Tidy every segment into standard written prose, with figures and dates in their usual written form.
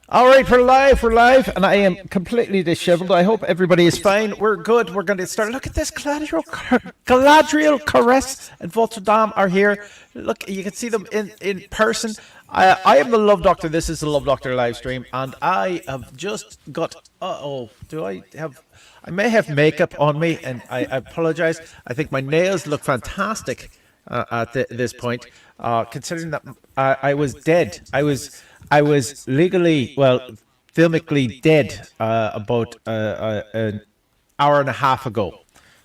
All right, we're live, and I am completely disheveled. I hope everybody is fine. We're good. We're going to start. Look at this, Galadriel Caresse and Votre Dame are here. Look, you can see them in person. I am the Love Doctor. This is the Love Doctor live stream, and I have just got. Do I have? I may have makeup on me, and I apologize. I think my nails look fantastic at this point, considering that I was dead. I was legally, well, filmically dead about an hour and a half ago.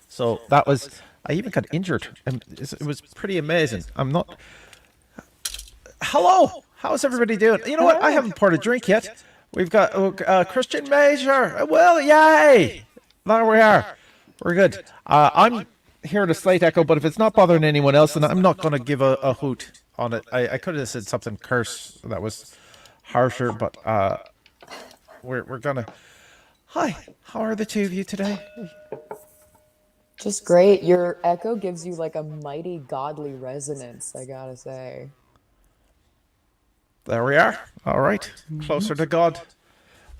So that was. I even got injured. It was pretty amazing. I'm not. Hello. How's everybody doing? You know what? I haven't poured a drink yet. We've got Christian Major. Well, yay! There we are. We're good. I'm here to slight echo, but if it's not bothering anyone else, then I'm not going to give a hoot on it. I could have said something curse that was harsher, but we're gonna. Hi, how are the two of you today? Just great. Your echo gives you like a mighty godly resonance, I gotta say. There we are. All right, closer to God.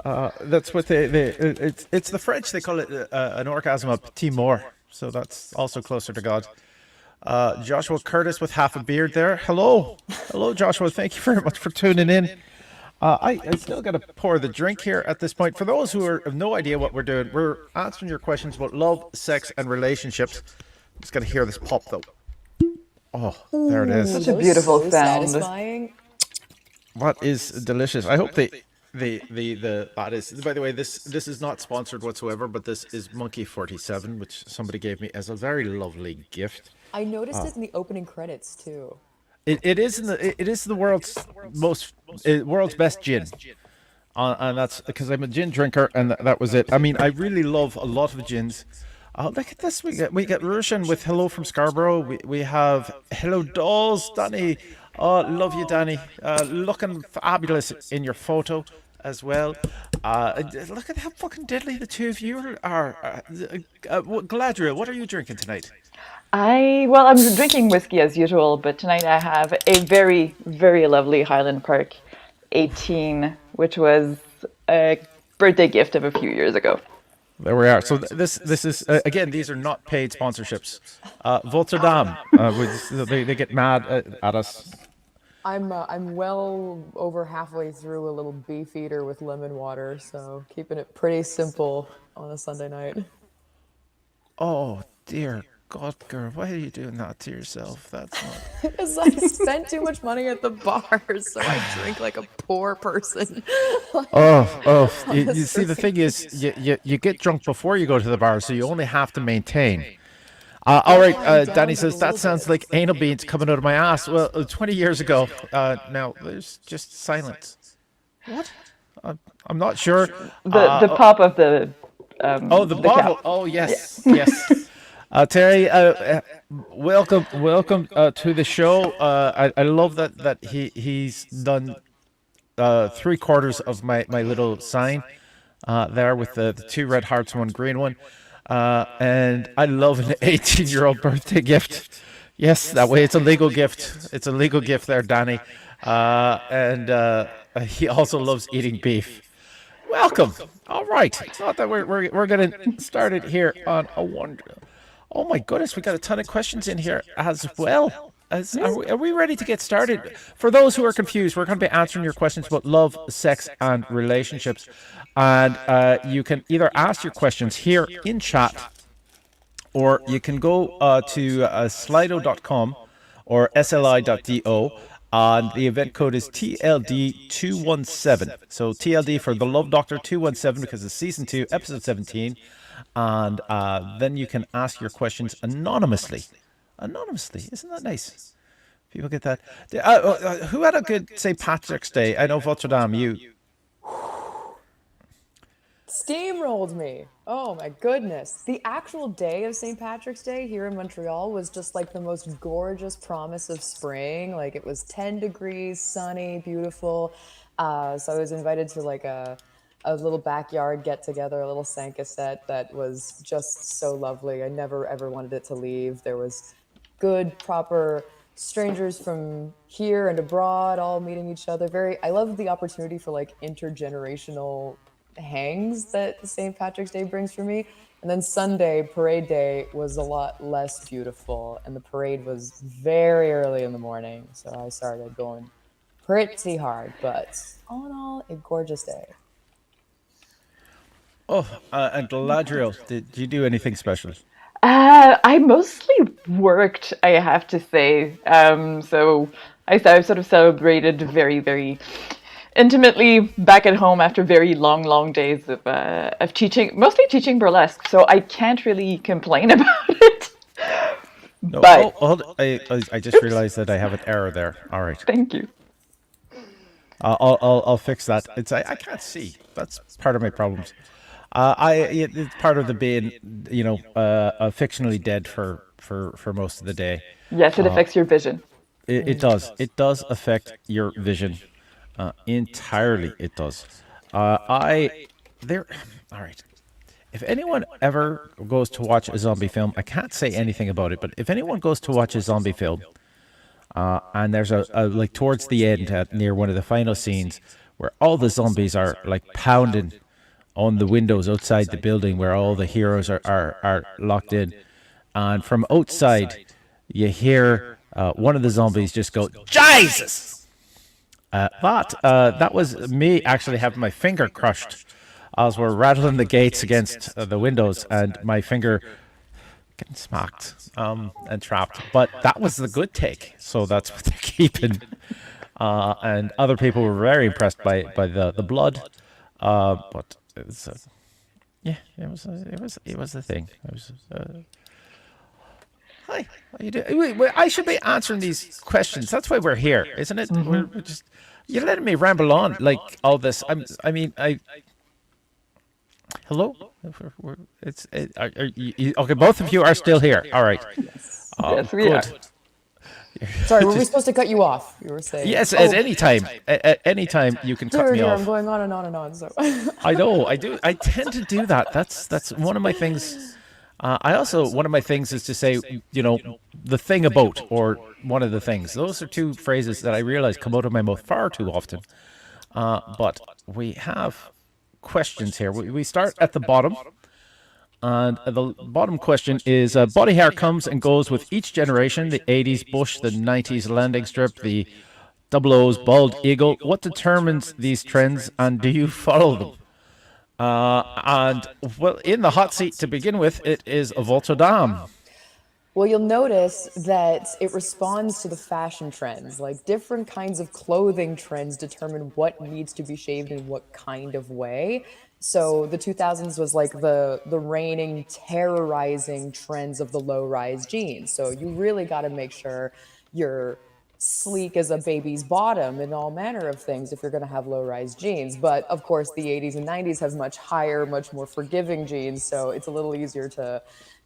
That's what it's the French. They call it an orgasm of petit mort. So that's also closer to God. Joshua Curtis with half a beard there. Hello, Joshua. Thank you very much for tuning in. I still got to pour the drink here at this point. For those who have no idea what we're doing, we're answering your questions about love, sex, and relationships. Just got to hear this pop though. Oh, there it is. Such a beautiful so sound. satisfying. What is delicious? I hope the that is. By the way, this is not sponsored whatsoever, but this is Monkey 47, which somebody gave me as a very lovely gift. I noticed it in the opening credits too. It is the world's best gin, and that's because I'm a gin drinker, and that was it. I mean, I really love a lot of gins. Look at this. We get Russian with hello from Scarborough. We have hello dolls, Danny. Oh, love you, Danny. Looking fabulous in your photo as well. Look at how fucking deadly the two of you are. Galadriel, what are you drinking tonight? I'm drinking whiskey as usual, but tonight I have a very, very lovely Highland Park 18, which was a birthday gift of a few years ago. There we are. So this is again. These are not paid sponsorships. Votre Dame. They get mad at us. I'm well over halfway through a little beef eater with lemon water, so keeping it pretty simple on a Sunday night. Oh dear God, girl, why are you doing that to yourself? That's not. Because I spent too much money at the bar, so I drink like a poor person. You see, the thing is, you get drunk before you go to the bar, so you only have to maintain. All right, Danny says, that sounds like anal beads coming out of my ass. Well, 20 years ago. Now, there's just silence. What? I'm not sure. The pop of the the bottle. cap. Oh, yes, yes. Terry, welcome to the show. I love that he's done 3/4 of my little sign there with the two red hearts, one green one. And I love an 18-year-old birthday gift. Yes, that way it's a legal gift. It's a legal gift there, Danny. And he also loves eating beef. Welcome. All right. Thought that we're getting started here on a wonder. Oh my goodness, we got a ton of questions in here as well. Are we ready to get started? For those who are confused, we're going to be answering your questions about love, sex, and relationships. And you can either ask your questions here in chat, or you can go to slido.com or sli.do. And the event code is TLD217. So TLD for the Love Doctor 217 because it's season 2, episode 17. And then you can ask your questions anonymously. Isn't that nice? People get that. Who had a good St. Patrick's Day? I know Votre Dame, you. Steamrolled me. Oh my goodness. The actual day of St. Patrick's Day here in Montreal was just like the most gorgeous promise of spring. Like it was 10 degrees, sunny, beautiful. So I was invited to like a little backyard get together, a little Sanka set that was just so lovely. I never ever wanted it to leave. There was good, proper strangers from here and abroad all meeting each other. I love the opportunity for like intergenerational hangs that St. Patrick's Day brings for me. And then Sunday, parade day, was a lot less beautiful, and the parade was very early in the morning, so I started going pretty hard, but all in all, a gorgeous day. Oh, and Galadriel, did you do anything special? I mostly worked, I have to say. So I sort of celebrated very, very intimately back at home after very long, long days of teaching, mostly teaching burlesque. So I can't really complain about it. No, But hold. I just realized that I have an error there. All right, thank you. I'll fix that. I can't see. That's part of my problems. It's part of the being, fictionally dead for most of the day. Yes, it affects your vision. It does. It does affect your vision entirely. It does. There. All right. If anyone ever goes to watch a zombie film, I can't say anything about it, but if anyone goes to watch a zombie film, and there's a like towards the end, near one of the final scenes, where all the zombies are like pounding on the windows outside the building where all the heroes are locked in, and from outside you hear one of the zombies just go, Jesus! That was me actually having my finger crushed as we're rattling the gates against the windows, and my finger getting smacked and trapped. But that was the good take, so that's what they're keeping. And other people were very impressed by the blood. But it's, yeah, it was a thing. It was. Hi, how you doing? I should be answering these questions. That's why we're here, isn't it? We're just, you're letting me ramble on like all this. Hello. Okay? Both of you are still here. All right. Yes, we are. Sorry, were we supposed to cut you off? You were saying Yes, at any time. At any time you can cut me dear, off. I'm going on and on and on. So I know, I do. I tend to do that. That's one of my things. One of my things is to say, the thing about, or one of the things. Those are two phrases that I realize come out of my mouth far too often. But we have questions here. We start at the bottom. And the bottom question is, body hair comes and goes with each generation, the 80s bush, the 90s landing strip, the double O's bald eagle. What determines these trends, and do you follow them? In the hot seat to begin with, it is Votre Dame. well, you'll notice that it responds to the fashion trends. Like different kinds of clothing trends determine what needs to be shaved in what kind of way. So the 2000s was like the reigning, terrorizing trends of the low-rise jeans. So you really got to make sure you're sleek as a baby's bottom in all manner of things if you're going to have low-rise jeans. But of course, the 80s and 90s have much higher, much more forgiving jeans, so it's a little easier to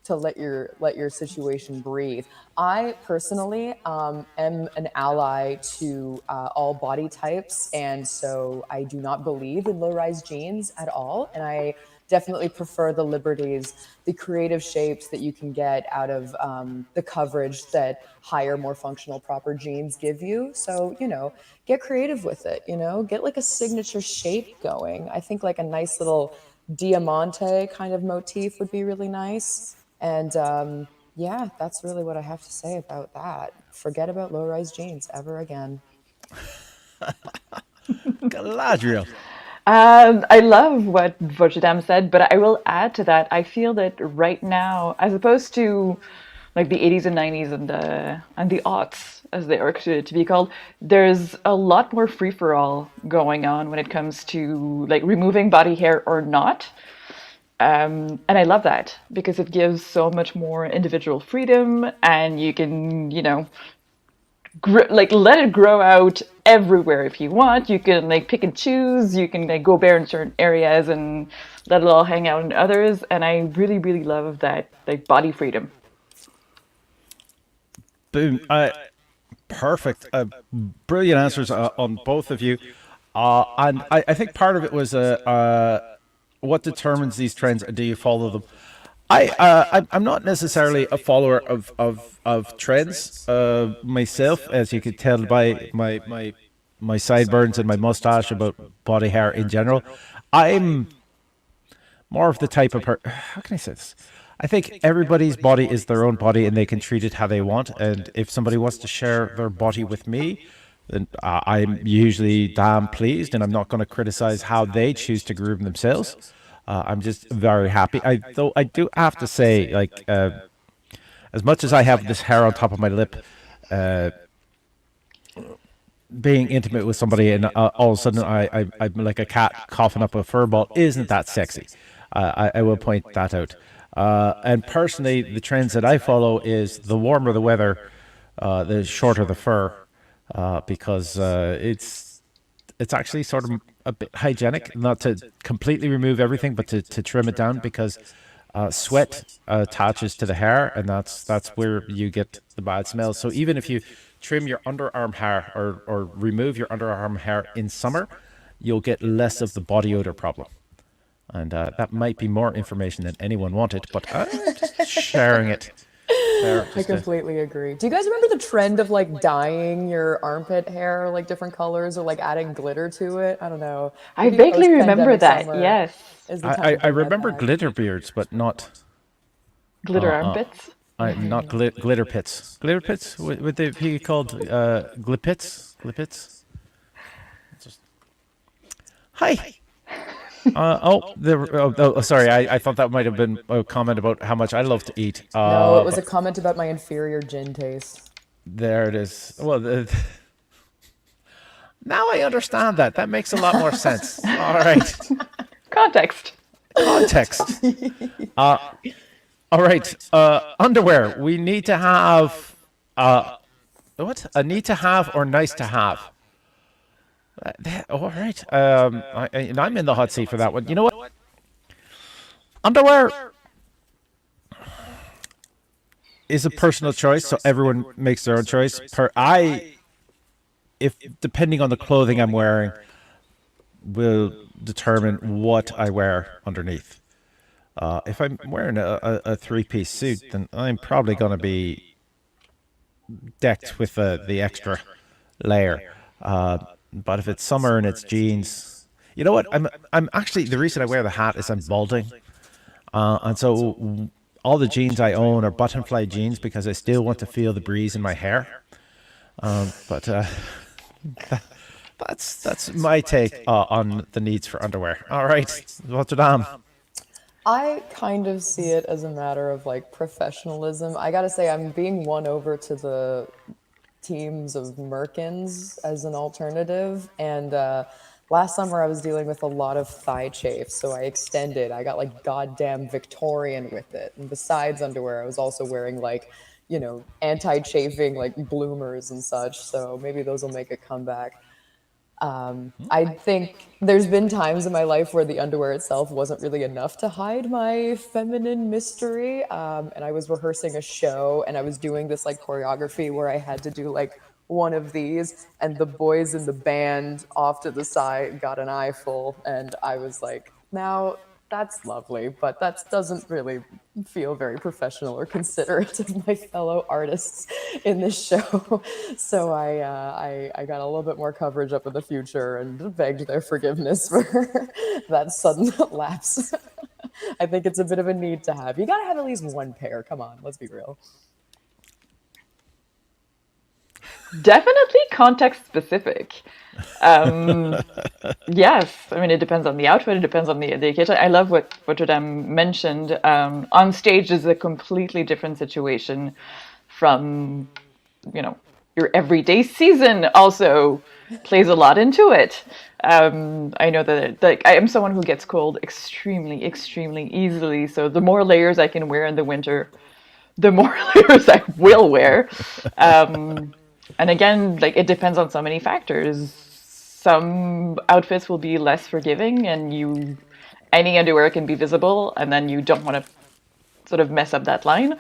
let your situation breathe. I personally am an ally to all body types, and so I do not believe in low-rise jeans at all, and I definitely prefer the liberties, the creative shapes that you can get out of the coverage that higher, more functional, proper jeans give you. So, get creative with it, get like a signature shape going. I think like a nice little diamante kind of motif would be really nice. And yeah, that's really what I have to say about that. Forget about low-rise jeans ever again. Galadriel. I love what Votre Dame said, but I will add to that. I feel that right now, as opposed to like the 80s and 90s and the aughts, as they are to be called, there's a lot more free-for-all going on when it comes to like removing body hair or not. And I love that because it gives so much more individual freedom, and you can, let it grow out everywhere if you want. You can like pick and choose. You can like go bare in certain areas and let it all hang out in others. And I really, really love that like body freedom. Boom. Perfect. Brilliant answers on both of you. And I think part of it was what determines these trends, and do you follow them? I'm not necessarily a follower of trends myself, as you could tell by my sideburns and my mustache about body hair in general. I'm more of the type of how can I say this? I think everybody's body is their own body and they can treat it how they want. And if somebody wants to share their body with me, then I'm usually damn pleased, and I'm not going to criticize how they choose to groom themselves. I'm just very happy. Though I do have to say, like, as much as I have this hair on top of my lip, being intimate with somebody and all of a sudden I'm like a cat coughing up a fur ball isn't that sexy. I will point that out. And personally, the trends that I follow is the warmer the weather, the shorter the fur, because it's actually sort of a bit hygienic, not to completely remove everything, but to trim it down, because sweat attaches to the hair, and that's where you get the bad smell. So even if you trim your underarm hair or remove your underarm hair in summer, you'll get less of the body odor problem. And that might be more information than anyone wanted, but I'm just sharing it. I completely agree. Do you guys remember the trend of like dyeing your armpit hair like different colors or like adding glitter to it? I don't know. I Maybe vaguely remember post-pandemic that. summer Yes, is the time to I bring that remember back. glitter beards, but not glitter armpits. not glitter pits. Glitter pits? Would they be called glipits? Glipits? Just... Hi. Sorry. I thought that might have been a comment about how much I love to eat. No, it was a comment about my inferior gin taste. There it is. Well, now I understand that. That makes a lot more sense. All right. Context. Context. All right. Underwear. We need to have. What? A need to have or nice to have? All right. And I'm in the hot seat for that one. You know what? Underwear is a personal choice, so everyone makes their own choice. If depending on the clothing I'm wearing, will determine what I wear underneath. If I'm wearing a three-piece suit, then I'm probably going to be decked with the extra layer. But if it's summer and it's jeans, you know what? I'm actually, the reason I wear the hat is I'm balding, and so all the jeans I own are buttonfly jeans because I still want to feel the breeze in my hair. But that's my take on the needs for underwear. All right, Votre Dame. I kind of see it as a matter of like professionalism. I gotta say, I'm being won over to the teams of Merkins as an alternative. And last summer I was dealing with a lot of thigh chafe, so I extended. I got like goddamn Victorian with it. And besides underwear, I was also wearing like, you know, anti-chafing like bloomers and such. So maybe those will make a comeback. I think there's been times in my life where the underwear itself wasn't really enough to hide my feminine mystery. And I was rehearsing a show and I was doing this like choreography where I had to do like one of these, and the boys in the band off to the side got an eyeful. And I was like, now that's lovely, but that doesn't really feel very professional or considerate of my fellow artists in this show. So I got a little bit more coverage up in the future and begged their forgiveness for that sudden lapse. I think it's a bit of a need to have. You got to have at least one pair. Come on, let's be real. Definitely context specific. Yes, I mean, it depends on the outfit, it depends on the educator. I love what Votre Dame mentioned. On stage is a completely different situation from, you know, your everyday season also plays a lot into it. I know that I am someone who gets cold extremely, extremely easily. So the more layers I can wear in the winter, the more layers I will wear. And again, like, it depends on so many factors. Some outfits will be less forgiving, and any underwear can be visible, and then you don't want to sort of mess up that line.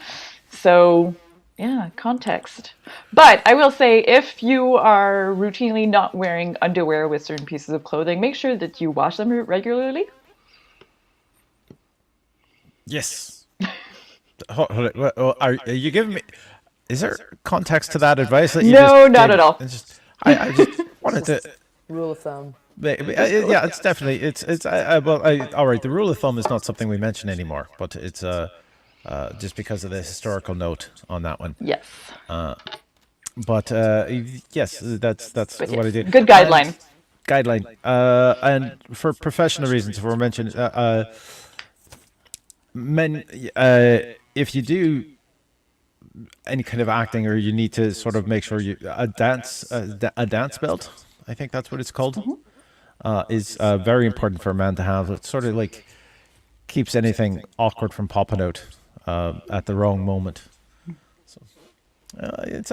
So yeah, context. But I will say, if you are routinely not wearing underwear with certain pieces of clothing, make sure that you wash them regularly. Yes. Are you giving me? Is there context to that advice that you just No, not gave at me? all. I just wanted to. Rule of thumb. Yeah, it's definitely it's. All right. The rule of thumb is not something we mention anymore, but it's just because of the historical note on that one. Yes. But yes, that's But what I yes, do. good guideline. Guideline. And for professional reasons, if we're mentioning men, if you do any kind of acting, or you need to sort of make sure you a dance belt, I think that's what it's called, is very important for a man to have. It sort of like keeps anything awkward from popping out at the wrong moment. So it's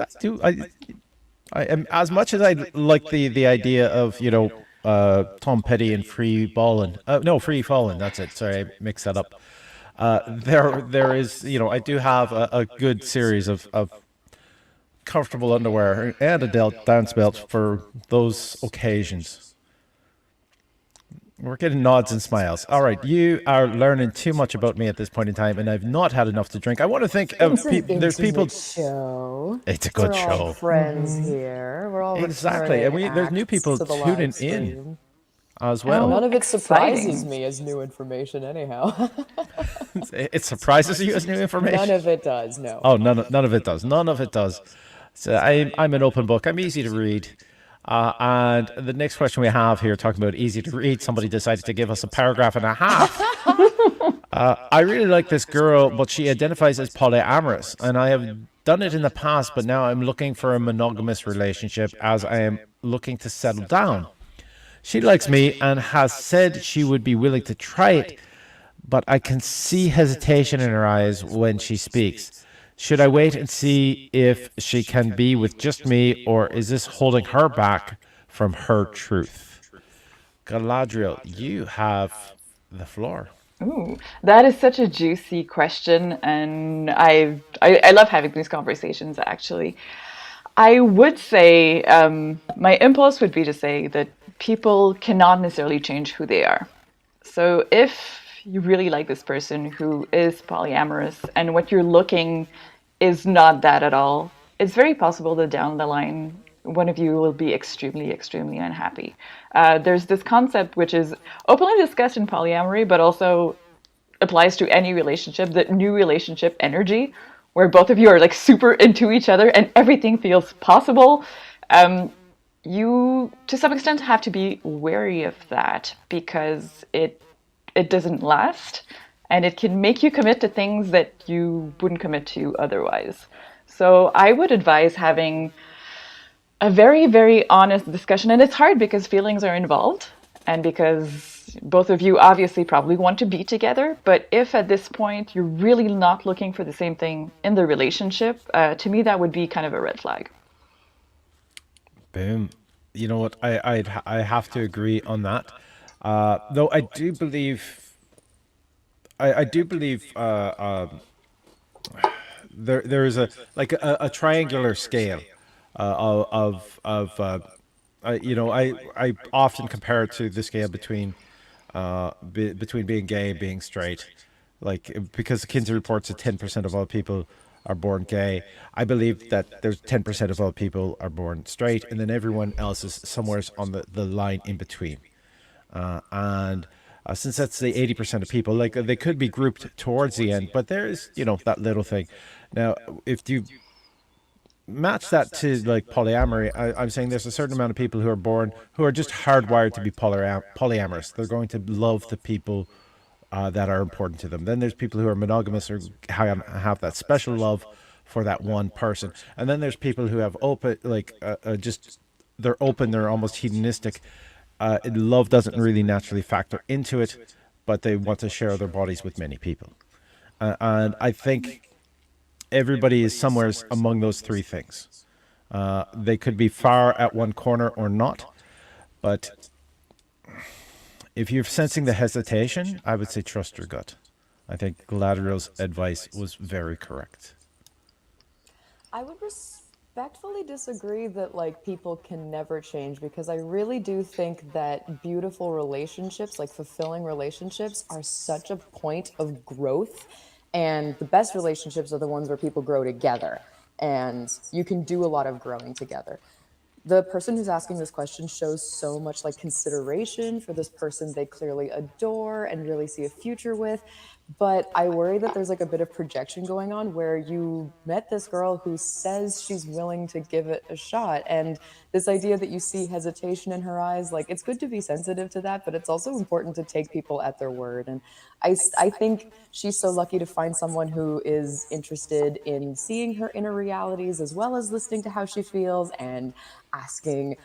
I am, as much as I like the idea of Tom Petty and Free Ballin'. No, Free Fallin'. That's it. Sorry, I mixed that up. There is, I do have a good series of comfortable underwear and a dance belt for those occasions. We're getting nods and smiles. All right, you are learning too much about me at this point in time, and I've not had enough to drink. I want to think of there's people. Show. It's a good We're all show. friends here. We're all Exactly, and there's new people to the tuning live in stream. as well. None of it surprises exciting. me as new information, anyhow. It surprises you as new information. None of it does. No. Oh, none of it does. None of it does. So I'm an open book. I'm easy to read. And the next question we have here, talking about easy to read, somebody decided to give us a paragraph and a half. I really like this girl, but she identifies as polyamorous, and I have done it in the past, but now I'm looking for a monogamous relationship as I am looking to settle down. She likes me and has said she would be willing to try it, but I can see hesitation in her eyes when she speaks. Should I wait and see if she can be with just me, or is this holding her back from her truth? Galadriel, you have the floor. Ooh, that is such a juicy question, and I love having these conversations. Actually, I would say my impulse would be to say that people cannot necessarily change who they are. So if you really like this person who is polyamorous and what you're looking is not that at all, it's very possible that down the line, one of you will be extremely, extremely unhappy. There's this concept which is openly discussed in polyamory, but also applies to any relationship, the new relationship energy, where both of you are like super into each other and everything feels possible. You, to some extent, have to be wary of that because it doesn't last, and it can make you commit to things that you wouldn't commit to otherwise. So I would advise having a very, very honest discussion. And it's hard because feelings are involved and because both of you obviously probably want to be together. But if at this point you're really not looking for the same thing in the relationship, to me, that would be kind of a red flag. Boom. You know what? I have to agree on that. Though I do believe there is a triangular scale I often compare it to the scale between between being gay and being straight, like because Kinsey reports that 10% of all people are born gay. I believe that there's 10% of all people are born straight, and then everyone else is somewhere on the line in between. And since that's the 80% of people, like they could be grouped towards the end, but there is that little thing. Now, if you match that to like polyamory, I'm saying there's a certain amount of people who are born who are just hardwired to be polyamorous. They're going to love the people that are important to them. Then there's people who are monogamous or have that special love for that one person. And then there's people who have open, just they're open, they're almost hedonistic. Love doesn't really naturally factor into it, but they want to share their bodies with many people. And I think everybody is somewhere among those three things. They could be far at one corner or not, but if you're sensing the hesitation, I would say trust your gut. I think Galadriel's advice was very correct. I would respectfully disagree that like people can never change, because I really do think that beautiful relationships, like fulfilling relationships, are such a point of growth And the best relationships are the ones where people grow together, and you can do a lot of growing together. The person who's asking this question shows so much like consideration for this person they clearly adore and really see a future with. But I worry that there's like a bit of projection going on where you met this girl who says she's willing to give it a shot. And this idea that you see hesitation in her eyes, like it's good to be sensitive to that, but it's also important to take people at their word. And I think she's so lucky to find someone who is interested in seeing her inner realities as well as listening to how she feels and asking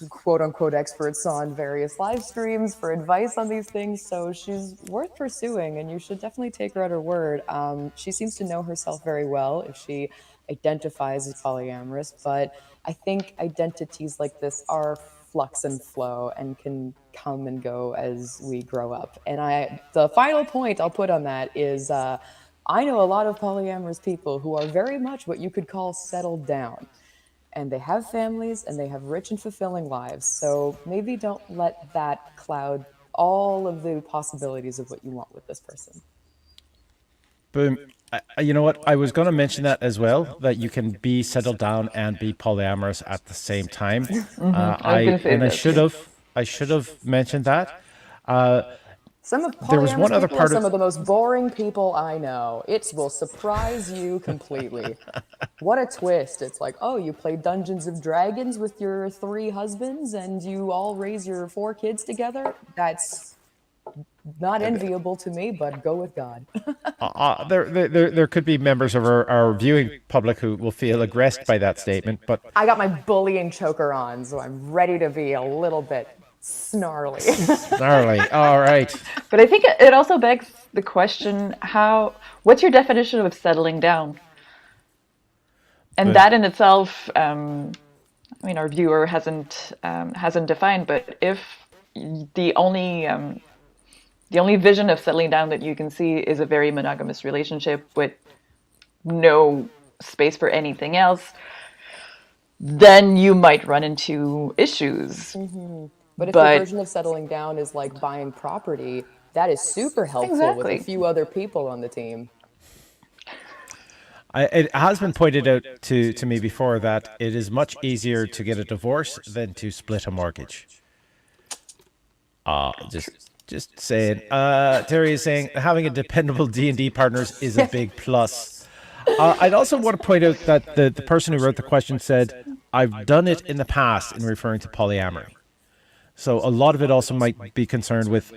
quote unquote experts on various live streams for advice on these things. So she's worth pursuing, and you should definitely take her at her word. She seems to know herself very well if she identifies as polyamorous, but I think identities like this are flux and flow and can come and go as we grow up. And the final point I'll put on that is I know a lot of polyamorous people who are very much what you could call settled down, and they have families and they have rich and fulfilling lives. So maybe don't let that cloud all of the possibilities of what you want with this person. Boom. You know what? I was going to mention that as well, that you can be settled down and be polyamorous at the same time. I should have mentioned that. Some of There was one polyamorous other people are part some of of the most boring people I know. It will surprise you completely. What a twist. It's like, oh, you play Dungeons and Dragons with your 3 husbands and you all raise your 4 kids together? That's not enviable to me, but go with God. there could be members of our viewing public who will feel aggressed by that statement, but I got my bullying choker on, so I'm ready to be a little bit snarly. gnarly. All right. But I think it also begs the question: what's your definition of settling down? And that in itself, I mean, our viewer hasn't defined. But if the only vision of settling down that you can see is a very monogamous relationship with no space for anything else, then you might run into issues. Mm-hmm. But if your version of settling down is like buying property, that is super helpful with a few other people on the team. It has been pointed out to me before that it is much easier to get a divorce than to split a mortgage. Just saying. Terry is saying having a dependable D&D partners is a big plus. I'd also want to point out that the person who wrote the question said, I've done it in the past in referring to polyamory. So a lot of it also might be concerned with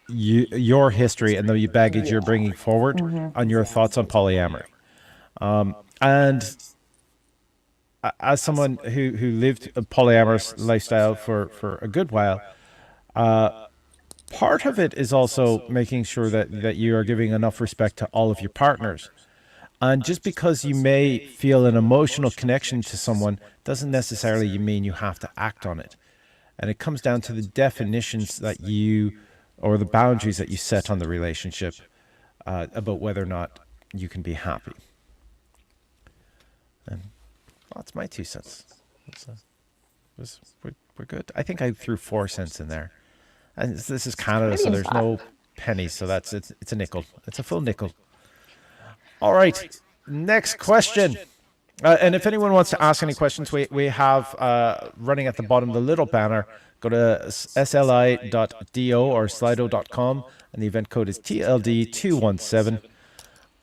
your history and the baggage you're bringing forward on your thoughts on polyamory. And as someone who lived a polyamorous lifestyle for a good while, part of it is also making sure that you are giving enough respect to all of your partners. And just because you may feel an emotional connection to someone doesn't necessarily mean you have to act on it. And it comes down to the definitions that or the boundaries that you set on the relationship about whether or not you can be happy. And that's my 2 cents. We're good. I think I threw 4 cents in there. And this is Canada, so there's no pennies. So it's a nickel. It's a full nickel. All right. Next question. And if anyone wants to ask any questions, we have running at the bottom the little banner. Go to sli.do or slido.com, and the event code is TLD217.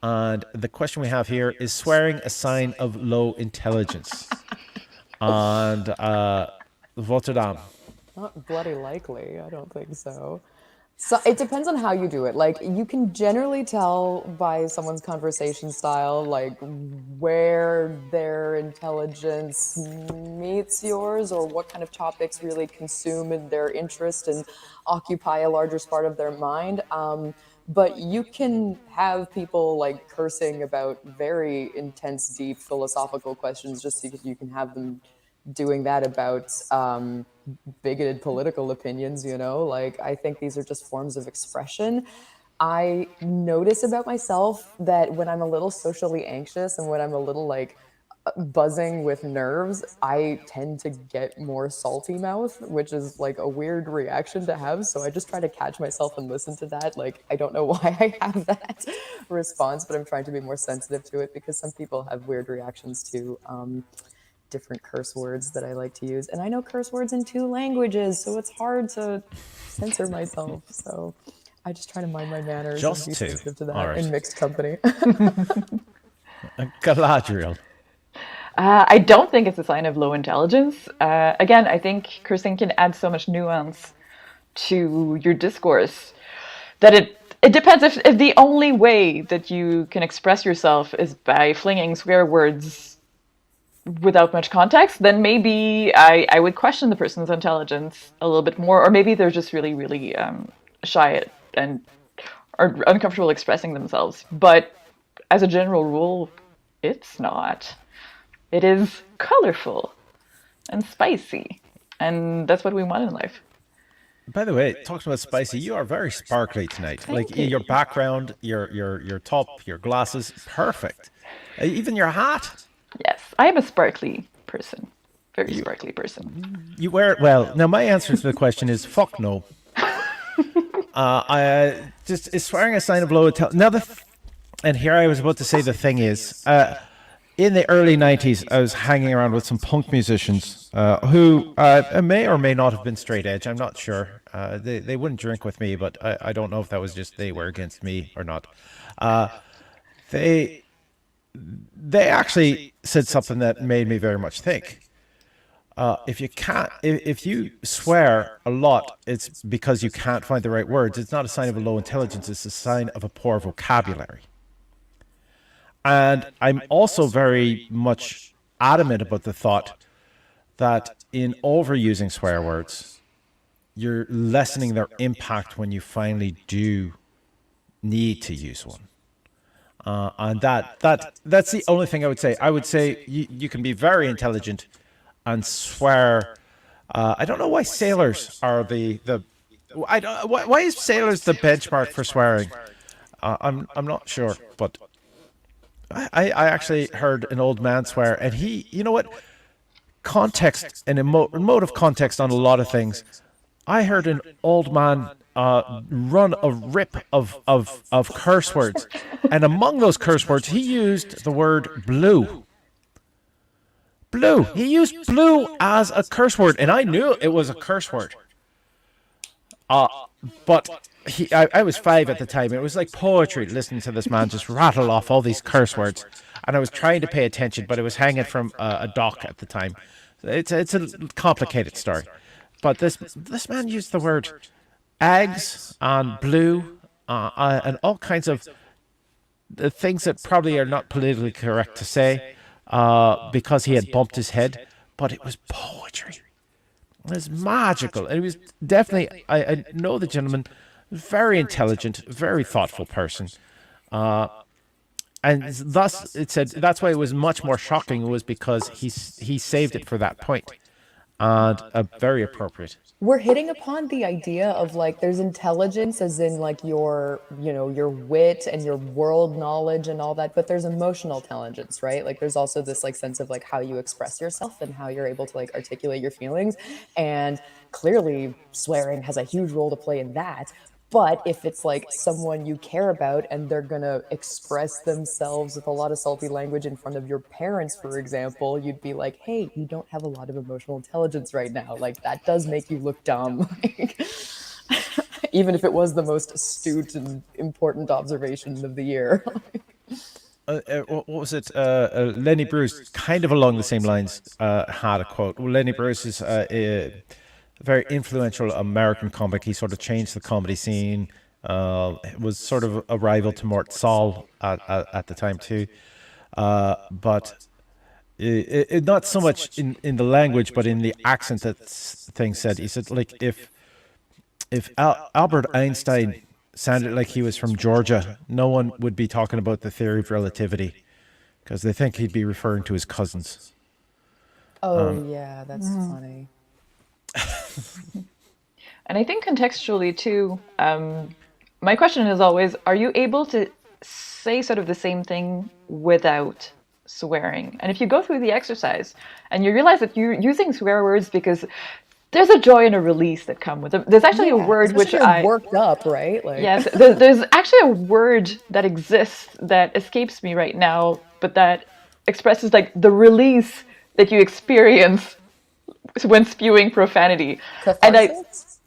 And the question we have here is swearing a sign of low intelligence. And Votre Dame. Not bloody likely. I don't think so. So it depends on how you do it. Like, you can generally tell by someone's conversation style, like, where their intelligence meets yours or what kind of topics really consume their interest and occupy a larger part of their mind. But you can have people like cursing about very intense, deep philosophical questions just because you can have them doing that about bigoted political opinions, you know? Like, I think these are just forms of expression. I notice about myself that when I'm a little socially anxious and when I'm a little like buzzing with nerves, I tend to get more salty mouth, which is like a weird reaction to have. So I just try to catch myself and listen to that. Like, I don't know why I have that response, but I'm trying to be more sensitive to it because some people have weird reactions to different curse words that I like to use. And I know curse words in 2 languages, so it's hard to censor myself. So I just try to mind my manners and Just be 2. sensitive to that All right. in mixed company. Galadriel. I don't think it's a sign of low intelligence. Again, I think cursing can add so much nuance to your discourse that it depends. If the only way that you can express yourself is by flinging swear words without much context, then maybe I would question the person's intelligence a little bit more, or maybe they're just really, really shy and are uncomfortable expressing themselves. But as a general rule, it's not. It is colorful and spicy, and that's what we want in life. By the way, talking about spicy, you are very sparkly tonight. Thank you. Your background, your top, your glasses, perfect. Even your hat. Yes, I am a sparkly person. Very sparkly person. You wear it well. Now, my answer to the question is fuck no. Is swearing a sign of low intelligence? Now, and here I was about to say the thing is, in the early 90s, I was hanging around with some punk musicians who may or may not have been straight edge. I'm not sure. They wouldn't drink with me, but I don't know if that was just they were against me or not. They actually said something that made me very much think. If you swear a lot, it's because you can't find the right words. It's not a sign of a low intelligence. It's a sign of a poor vocabulary. And I'm also very much adamant about the thought that in overusing swear words, you're lessening their impact when you finally do need to use one. And that's the only thing I would say. I would say you can be very intelligent and swear. I don't know why sailors are why is sailors the benchmark for swearing? I'm not sure, but I actually heard an old man swear, and you know what? Context and emotive context on a lot of things. I heard an old man run a rip of curse words, and among those curse words, he used the word blue. Blue. He used blue as a curse word, and I knew it was a curse word. But I was 5 at the time. It was like poetry listening to this man just rattle off all these curse words. And I was trying to pay attention, but it was hanging from a dock at the time. It's a complicated story. But this man used the word eggs and blue and all kinds of things that probably are not politically correct to say because he had bumped his head. But it was poetry. It was magical. And it was definitely, I know the gentleman, very intelligent, very thoughtful person. And thus, it said, that's why it was much more shocking, was because he saved it for that point. And very appropriate. We're hitting upon the idea of like there's intelligence as in like your wit and your world knowledge and all that, but there's emotional intelligence, right? Like there's also this like sense of like how you express yourself and how you're able to like articulate your feelings. And clearly swearing has a huge role to play in that. But if it's like someone you care about and they're going to express themselves with a lot of salty language in front of your parents, for example, you'd be like, hey, you don't have a lot of emotional intelligence right now. Like that does make you look dumb. Even if it was the most astute and important observation of the year. What was it? Lenny Bruce, kind of along the same lines, had a quote. Well, Lenny Bruce is a very influential American comic. He sort of changed the comedy scene. Was sort of a rival to Mort Saul at the time too. But it not so much in the language, but in the accent that thing said. He said, like, if Albert Einstein sounded like he was from Georgia, no one would be talking about the theory of relativity because they think he'd be referring to his cousins. Oh, yeah, that's funny. And I think contextually too, my question is always, are you able to say sort of the same thing without swearing. And if you go through the exercise and you realize that you're using swear words because there's a joy and a release that come with them. There's actually a word especially which if you're worked up, right? Like, yes, there's actually a word that exists that escapes me right now, but that expresses like the release that you experience when spewing profanity. And catharsis?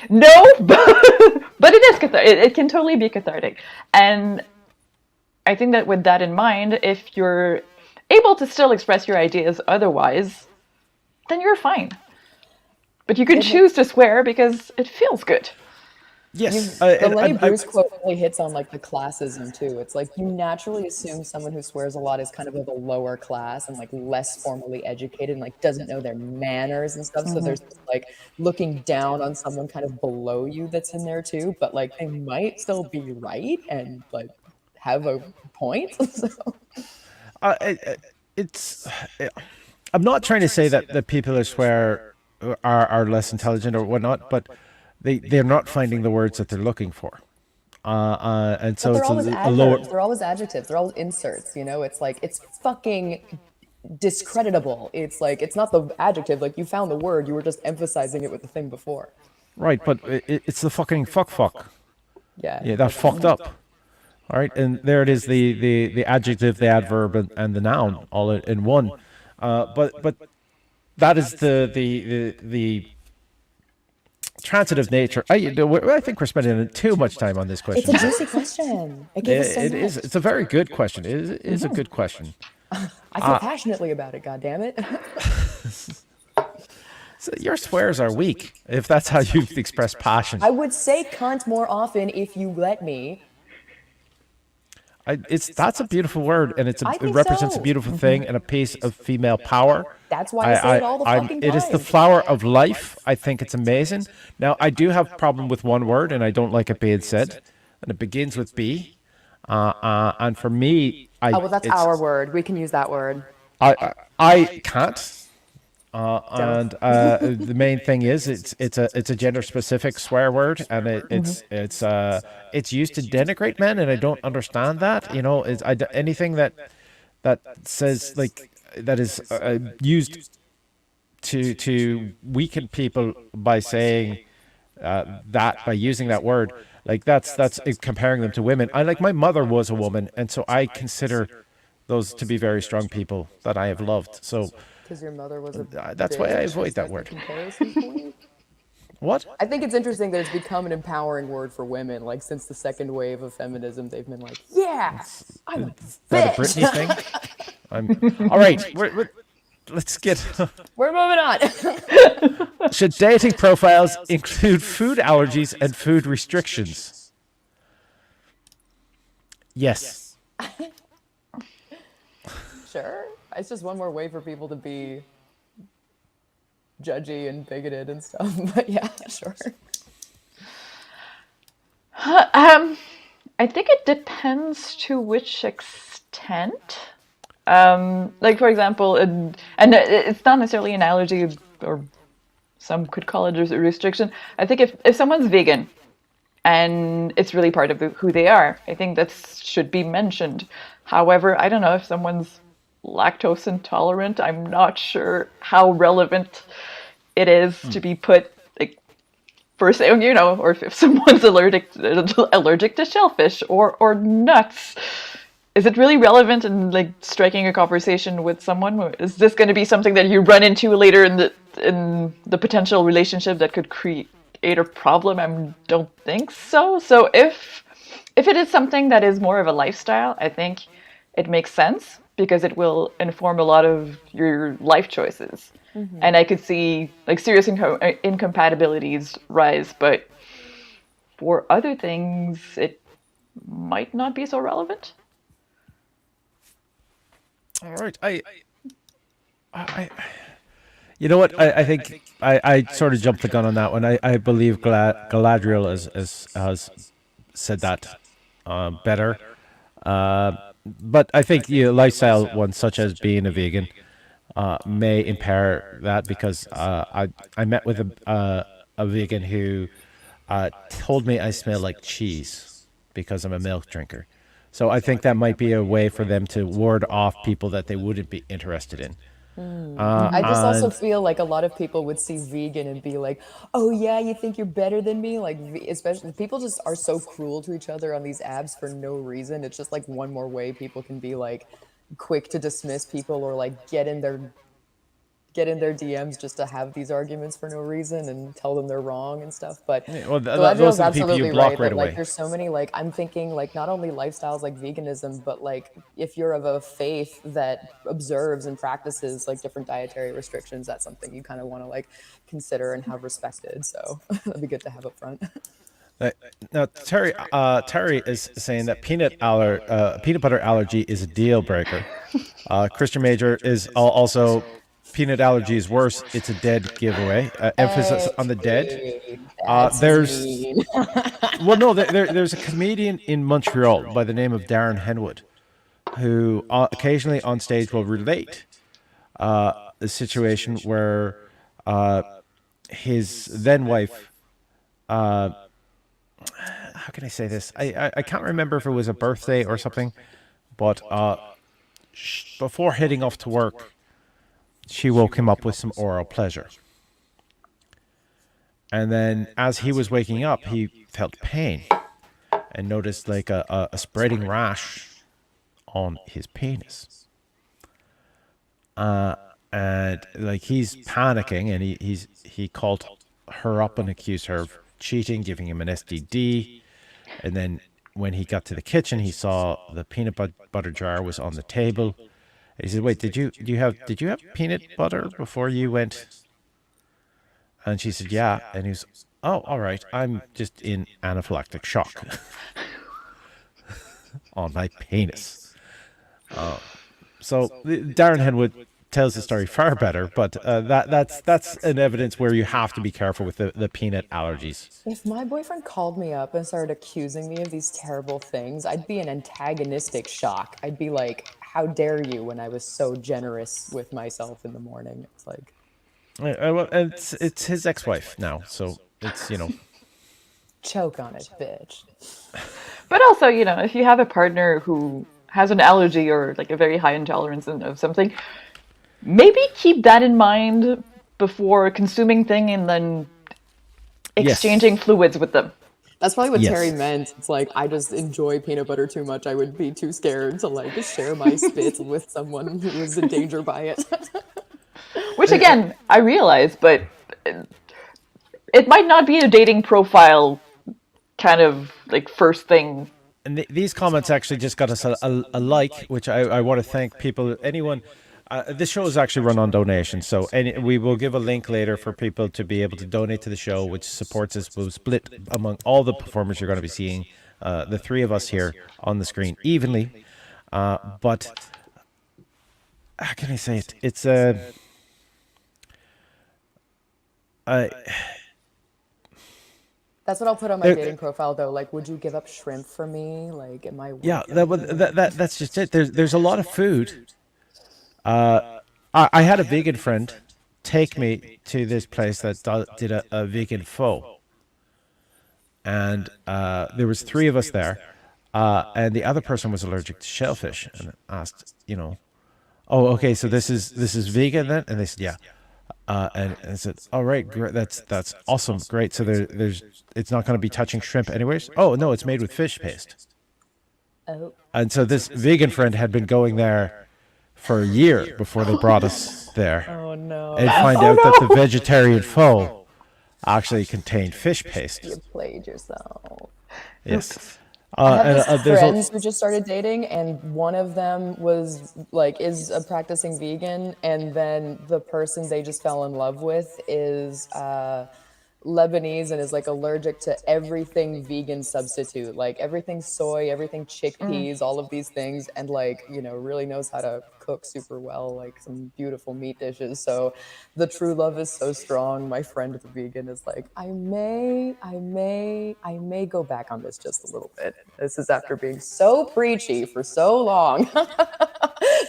no, but it is cathartic. It can totally be cathartic. And I think that with that in mind, if you're able to still express your ideas otherwise, then you're fine. But you can choose to swear because it feels good. Yes. The Lenny Bruce quote really hits on like the classism too. It's like you naturally assume someone who swears a lot is kind of a lower class and like less formally educated and like doesn't know their manners and stuff. So there's like looking down on someone kind of below you that's in there too. But like they might still be right and like have a point. So. It's. I'm not trying to say that the people who swear are less intelligent or whatnot, but they're not finding the words that they're looking for. And so But they're it's always a lower. adverbs. They're always adjectives. They're always inserts. You know, it's like it's fucking discreditable. It's like it's not the adjective. Like you found the word. You were just emphasizing it with the thing before. Right, but it's the fucking fuck. Yeah. Yeah, that's fucked up. All right, and there it is, the adjective, the adverb, and the noun all in one. But that is the transitive nature. I think we're spending too much time on this question. It's a juicy question. It gave us so It much. is. It's a very good question. It is a good question. I feel passionately about it. God damn it. So your swears are weak, if that's how you express passion. I would say cunt more often if you let me. That's a beautiful word, and it I think represents a so. beautiful thing and a piece of female power. That's why I say it all the fucking It is the time. flower of life. I think it's amazing. Now, I do have a problem with one word, and I don't like it being said, and it begins with B. And for me, Oh, well, that's our word. We can use that word. I can't. And the main thing is it's a gender specific swear word, and it's used to denigrate men, and I don't understand that. You know, anything that says like that is used to weaken people by saying by using that word, like that's comparing them to women. My mother was a woman, and so I consider those to be very strong people that I have loved. So. Because your mother was a That's why I bitch. avoid Is that the word. comparison point? What? I think it's interesting that it's become an empowering word for women. Like since the second wave of feminism, they've been like, "Yeah, I'm a That a bitch." Britney thing? All right. Let's get. We're moving on. Should dating profiles include food allergies and food restrictions? Yes. Sure. It's just one more way for people to be judgy and bigoted and stuff. But yeah, sure. I think it depends to which extent. Like for example, and it's not necessarily an allergy, or some could call it a restriction. I think if someone's vegan and it's really part of who they are, I think that should be mentioned. However, I don't know if someone's lactose intolerant. I'm not sure how relevant it is to be put like first, you know, or if someone's allergic to shellfish or nuts. Is it really relevant in like striking a conversation with someone? Is this going to be something that you run into later in the potential relationship that could create a problem? I don't think so. So if it is something that is more of a lifestyle, I think it makes sense because it will inform a lot of your life choices. Mm-hmm. And I could see like serious incompatibilities rise, but for other things, it might not be so relevant. All right. I you know what? I think I sort of jumped the gun on that one. I believe Galadriel has said that better. But I think lifestyle ones such as being a vegan may impair that because I met with a vegan who told me I smell like cheese because I'm a milk drinker. So I think that might be a way for them to ward off people that they wouldn't be interested in. I just also And feel like a lot of people would see vegan and be like, "Oh yeah, you think you're better than me?" Like, especially people just are so cruel to each other on these apps for no reason. It's just like one more way people can be like quick to dismiss people or like get in their DMs just to have these arguments for no reason and tell them they're wrong and stuff. But yeah, well, those Galadriel's are the people you absolutely block right right that like away. there's so many like I'm thinking like not only lifestyles like veganism, but like if you're of a faith that observes and practices like different dietary restrictions, that's something you kind of want to like consider and have respected. So that'd be good to have up front. Now, Terry is saying that peanut butter allergy is a deal breaker. Christian Major is also peanut allergy is worse. It's a dead giveaway. Emphasis on the dead. Hey, that's There's mean. well, no, there's a comedian in Montreal by the name of Darren Henwood who occasionally on stage will relate the situation where his then wife. How can I say this? I can't remember if it was a birthday or something, but before heading off to work, she woke him up with some oral pleasure. And then as he was waking up, he felt pain and noticed like a spreading rash on his penis. And like he's panicking and he called her up and accused her of cheating, giving him an STD. And then when he got to the kitchen, he saw the peanut butter jar was on the table. He said, "Wait, did you have peanut butter before you went?" And she said, "Yeah." And he was, "Oh, all right. I'm just in anaphylactic shock on my penis." So Darren Henwood tells the story far better, but that's an evidence where you have to be careful with the peanut allergies. If my boyfriend called me up and started accusing me of these terrible things, I'd be in antagonistic shock. I'd be like, "How dare you?" When I was so generous with myself in the morning. It's like, Well, it's his ex-wife now, so it's choke on it, bitch. But also, if you have a partner who has an allergy or like a very high intolerance of something, maybe keep that in mind before consuming thing and then exchanging fluids with them. That's probably what Yes. Terry meant. It's like, I just enjoy peanut butter too much. I would be too scared to like share my spit with someone who was in danger by it. Which again, I realize, but it might not be a dating profile kind of like first thing. And these comments actually just got us a like, which I want to thank people. Anyone, this show is actually run on donations, so we will give a link later for people to be able to donate to the show, which supports us. We'll split among all the performers you're going to be seeing, the three of us here on the screen evenly. But how can I say it? It's That's what I'll put on my dating profile, though. Like, would you give up shrimp for me? Like, am I? yeah, that's just it. There's a lot of food. I had a vegan friend take me to this place that did a vegan pho, and there was three of us there, and the other person was allergic to shellfish, and asked, "Oh, okay, so this is vegan then?" And they said, "Yeah." And I said, "All right, great. That's awesome, great. So there's it's not going to be touching shrimp anyways." "Oh no, it's made with fish paste." Oh. And so this vegan friend had been going there for a year before they brought us there, Oh no. and find out that the vegetarian pho actually contained fish paste. You played yourself. Yes. I have and, these there's friends who just started dating, and one of them is a practicing vegan, and then the person they just fell in love with is Lebanese and is like allergic to everything vegan substitute, like everything soy, everything chickpeas, all of these things, and like really knows how to cook super well, like some beautiful meat dishes. So the true love is so strong. My friend the vegan is like, I may go back on this just a little bit. This is after being so preachy for so long.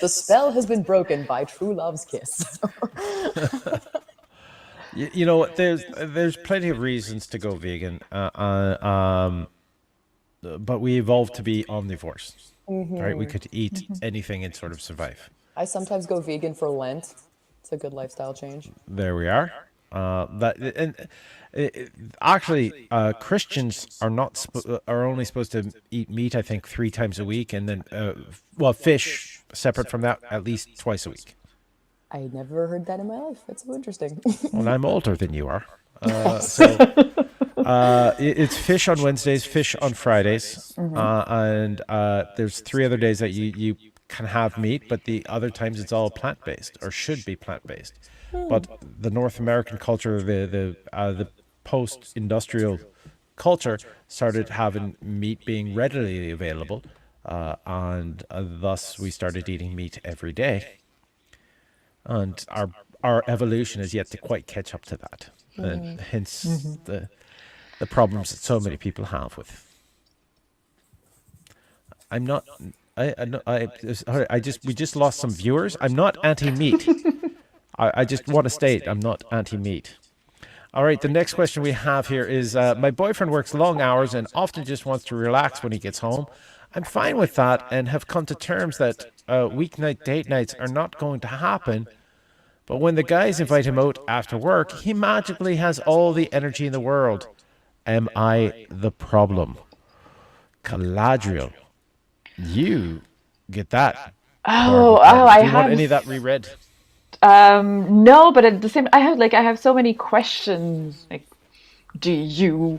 The spell has been broken by true love's kiss. there's plenty of reasons to go vegan, but we evolved to be omnivores. right? We could eat anything and sort of survive. I sometimes go vegan for Lent. It's a good lifestyle change. There we are. Actually, Christians are not are only supposed to eat meat, I think, 3 times a week, and then fish separate from that at least twice a week. I never heard that in my life. That's so interesting. Well, I'm older than you are, Yes. so it's fish on Wednesdays, fish on Fridays, and there's 3 other days that you can have meat, but the other times it's all plant based or should be plant based. But the North American culture, the post industrial culture, started having meat being readily available, and thus we started eating meat every day. And our evolution is yet to quite catch up to that, and hence the problems that so many people have with. I'm not. We just lost some viewers. I'm not anti-meat. I just want to state I'm not anti-meat. All right, the next question we have here is, my boyfriend works long hours and often just wants to relax when he gets home. I'm fine with that and have come to terms that weeknight date nights are not going to happen. But when the guys invite him out after work, he magically has all the energy in the world. Am I the problem? Galadriel, you get that. Oh, Do I you want any of have. that reread? No, but at the same, I have so many questions. Like, do you,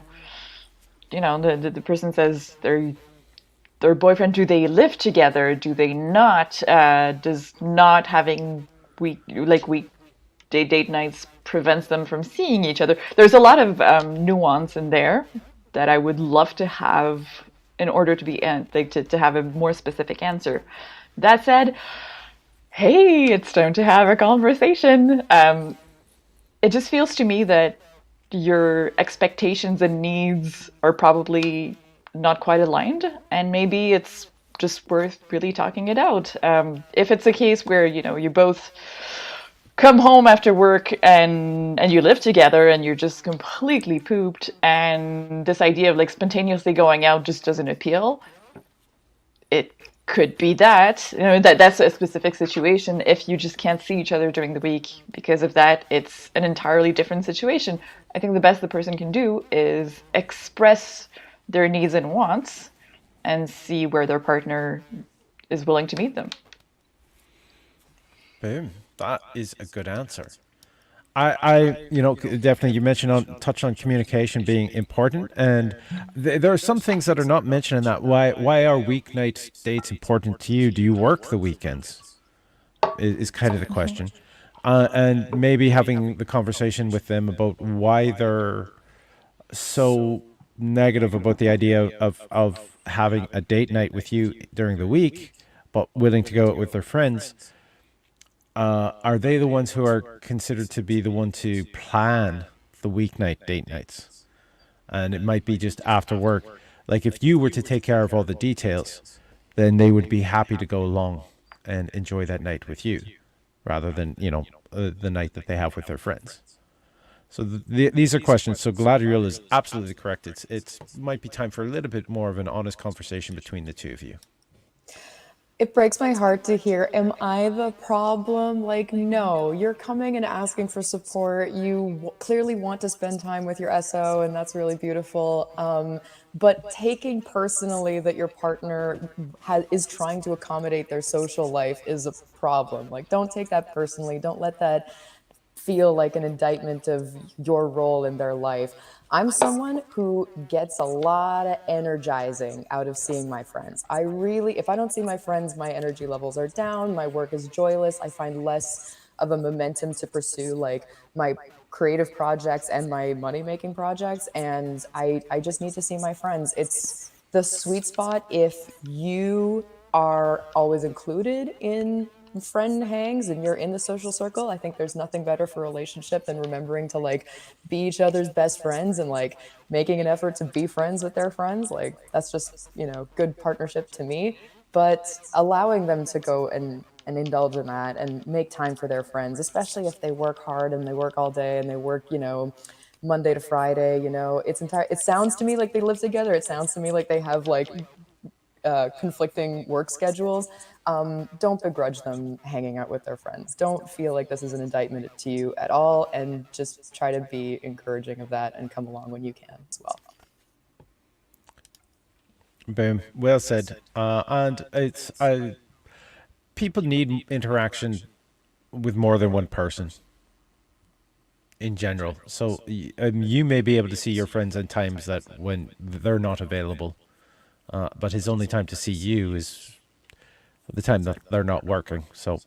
the person says their boyfriend, do they live together? Do they not? Does not having weekday date nights prevents them from seeing each other? There's a lot of nuance in there that I would love to have in order to be to have a more specific answer. That said, hey, it's time to have a conversation. It just feels to me that your expectations and needs are probably not quite aligned, and maybe it's just worth really talking it out. If it's a case where you both come home after work and you live together and you're just completely pooped, and this idea of like spontaneously going out just doesn't appeal, it could be that that's a specific situation. If you just can't see each other during the week because of that, it's an entirely different situation. I think the best the person can do is express their needs and wants and see where their partner is willing to meet them. Boom. That is a good answer. Definitely you mentioned touched on communication being important, and there are some things that are not mentioned in that. Why are weeknight dates important to you? Do you work the weekends? Is kind of the question, and maybe having the conversation with them about why they're so negative about the idea of having a date night with you during the week, but willing to go out with their friends. Are they the ones who are considered to be the one to plan the weeknight date nights? And it might be just after work. Like if you were to take care of all the details, then they would be happy to go along and enjoy that night with you, rather than the night that they have with their friends. So these are questions. So Galadriel is absolutely correct. It might be time for a little bit more of an honest conversation between the two of you. It breaks my heart to hear, am I the problem? Like, no, you're coming and asking for support. You clearly want to spend time with your SO, and that's really beautiful. But taking personally that your partner is trying to accommodate their social life is a problem. Like, don't take that personally. Don't let that feel like an indictment of your role in their life. I'm someone who gets a lot of energizing out of seeing my friends. If I don't see my friends, my energy levels are down, my work is joyless, I find less of a momentum to pursue like my creative projects and my money-making projects, and I just need to see my friends. It's the sweet spot if you are always included in friend hangs and you're in the social circle. I think there's nothing better for a relationship than remembering to like be each other's best friends and like making an effort to be friends with their friends. Like that's just good partnership to me. But allowing them to go and indulge in that and make time for their friends, especially if they work hard and they work all day and they work Monday to Friday, it sounds to me like they live together. It sounds to me like they have like conflicting work schedules, don't begrudge them hanging out with their friends. Don't feel like this is an indictment to you at all, and just try to be encouraging of that and come along when you can as well. Boom. Well said. And it's people need interaction with more than one person in general. So you may be able to see your friends at times that when they're not available, but his only time to see you is the time that they're not working. So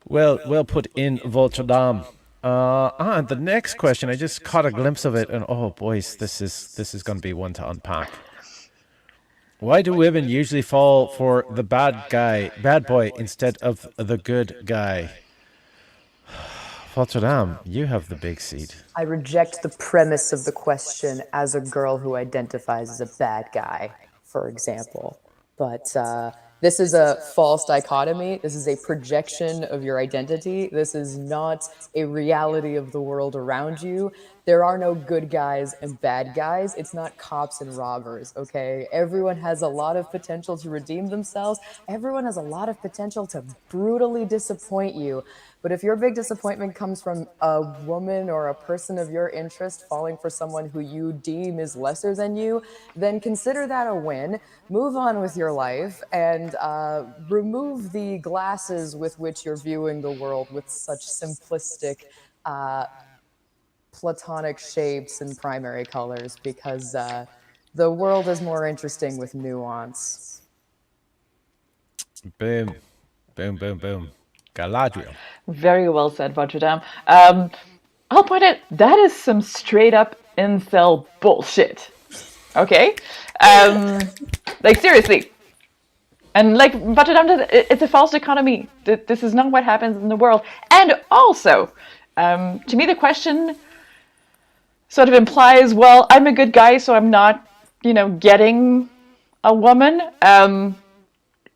well put in, Votre Dame. And the next question, I just caught a glimpse of it, and oh boys, this is going to be one to unpack. Why do women usually fall for the bad boy, instead of the good guy? Votre Dame, you have the big seat. I reject the premise of the question as a girl who identifies as a bad guy, for example. But this is a false dichotomy. This is a projection of your identity. This is not a reality of the world around you. There are no good guys and bad guys. It's not cops and robbers, okay? Everyone has a lot of potential to redeem themselves. Everyone has a lot of potential to brutally disappoint you. But if your big disappointment comes from a woman or a person of your interest falling for someone who you deem is lesser than you, then consider that a win. Move on with your life and remove the glasses with which you're viewing the world with such simplistic, platonic shapes and primary colors, because the world is more interesting with nuance. Boom. Boom, boom, boom. Galadriel. Very well said, Votre Dame. I'll point out, that is some straight up incel bullshit. Okay? Like, seriously. And like Votre Dame does, it's a false dichotomy. This is not what happens in the world. And also, to me, the question sort of implies, well, I'm a good guy, so I'm not, getting a woman.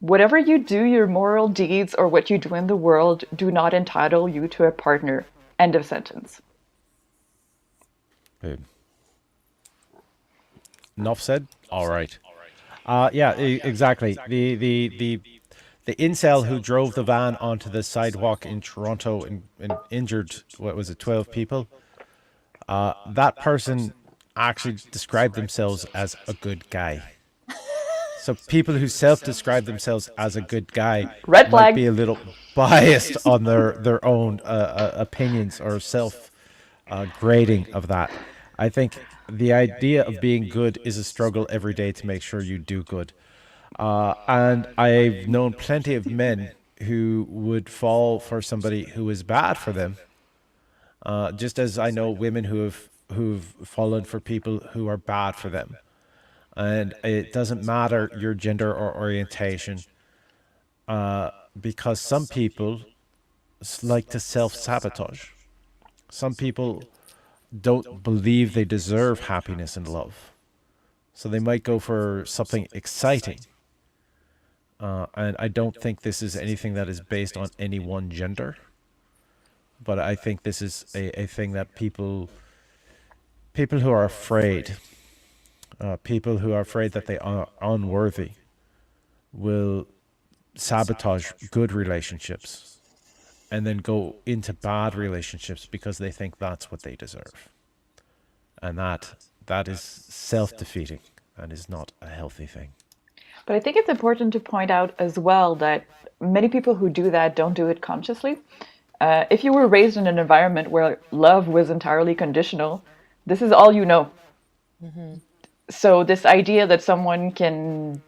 Whatever you do, your moral deeds or what you do in the world do not entitle you to a partner. End of sentence. Boom. Enough said? All right. Yeah, exactly. The incel who drove the van onto the sidewalk in Toronto and injured, 12 people? That person actually described themselves as a good guy. So people who self-describe themselves as a good guy Red flag. might be a little biased on their own opinions or self-grading of that. I think the idea of being good is a struggle every day to make sure you do good. And I've known plenty of men who would fall for somebody who is bad for them, just as I know women who've fallen for people who are bad for them. And it doesn't matter your gender or orientation, because some people like to self-sabotage. Some people don't believe they deserve happiness and love. So they might go for something exciting. And I don't think this is anything that is based on any one gender. But I think this is a thing that people who are afraid, people who are afraid that they are unworthy, will sabotage good relationships and then go into bad relationships because they think that's what they deserve. And that is self-defeating and is not a healthy thing. But I think it's important to point out as well that many people who do that don't do it consciously. If you were raised in an environment where love was entirely conditional, this is all you know. Mm-hmm. So this idea that someone can,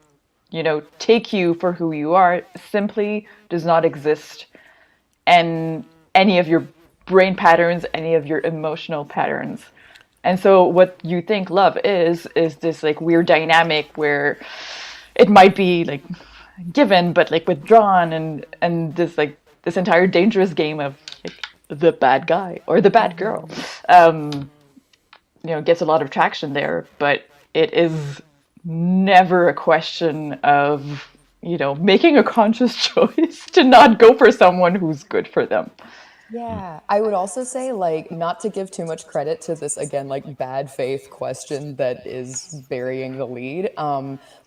take you for who you are simply does not exist. And any of your brain patterns, any of your emotional patterns. And so what you think love is this like weird dynamic where it might be like given, but like withdrawn, and this entire dangerous game of like, the bad guy or the bad girl, gets a lot of traction there, but it is never a question of, making a conscious choice to not go for someone who's good for them. Yeah, I would also say, like, not to give too much credit to this, again, like, bad faith question that is burying the lead.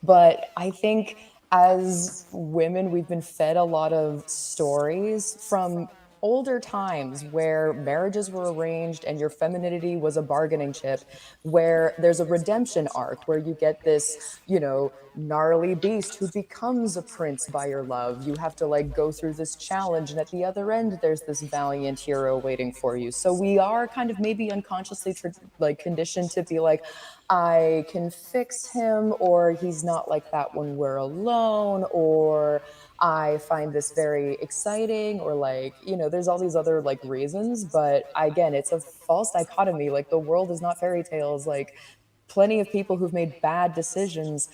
But I think as women, we've been fed a lot of stories from older times where marriages were arranged and your femininity was a bargaining chip, where there's a redemption arc where you get this, gnarly beast who becomes a prince by your love. You have to like go through this challenge, and at the other end there's this valiant hero waiting for you. So we are kind of maybe unconsciously like conditioned to be like, I can fix him, or he's not like that when we're alone, or I find this very exciting, or like, there's all these other like reasons. But again, it's a false dichotomy. Like, the world is not fairy tales. Like, plenty of people who've made bad decisions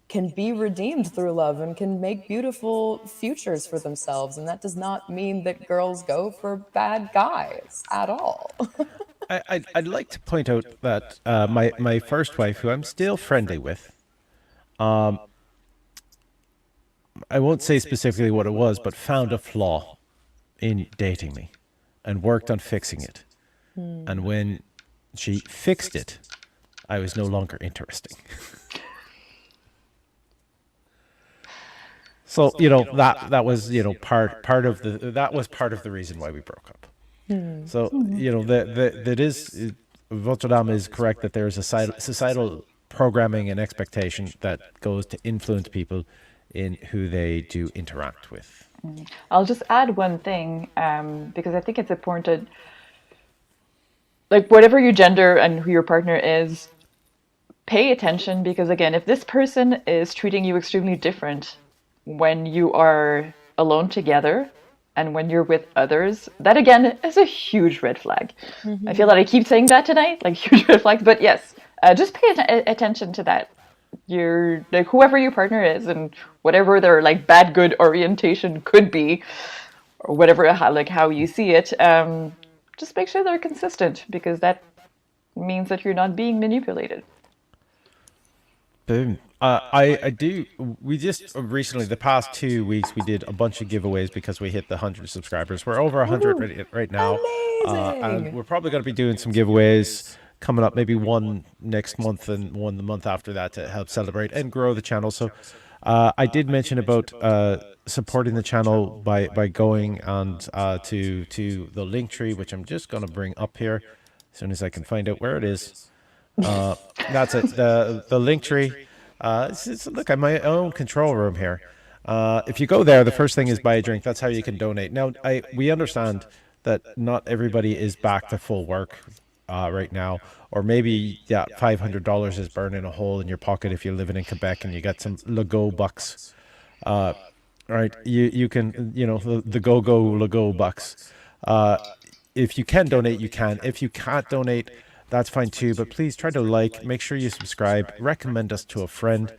can be redeemed through love and can make beautiful futures for themselves. And that does not mean that girls go for bad guys at all. I'd like to point out that my first wife, who I'm still friendly with, I won't say specifically what it was, but found a flaw in dating me and worked on fixing it. And when she fixed it, I was no longer interesting. So that was part of the reason why we broke up. So that is, Votre Dame is correct that there is a societal programming and expectation that goes to influence people in who they do interact with. I'll just add one thing, because I think it's important to, like, whatever your gender and who your partner is, pay attention, because again, if this person is treating you extremely different when you are alone together and when you're with others, that again is a huge red flag. I feel that I keep saying that tonight, like huge red flags, but yes, just pay attention to that. You're like, whoever your partner is and whatever their like bad good orientation could be, or whatever, how you see it, just make sure they're consistent, because that means that you're not being manipulated. Boom. We just recently, the past 2 weeks, we did a bunch of giveaways because we hit the 100 subscribers. We're over 100 right now. Amazing. And we're probably going to be doing some giveaways coming up, maybe one next month and one the month after that, to help celebrate and grow the channel. So I did mention about supporting the channel by going and to the link tree, which I'm just going to bring up here as soon as I can find out where it is. That's it. The link tree. Look, I'm my own control room here. If you go there, the first thing is buy a drink. That's how you can donate. Now, we understand that not everybody is back to full work right now, or maybe $500 is burning a hole in your pocket if you're living in Quebec and you got some Lego bucks. Right, you can the go Lego bucks. If you can donate, you can. If you can't donate, that's fine too, but please try to make sure you subscribe, recommend us to a friend,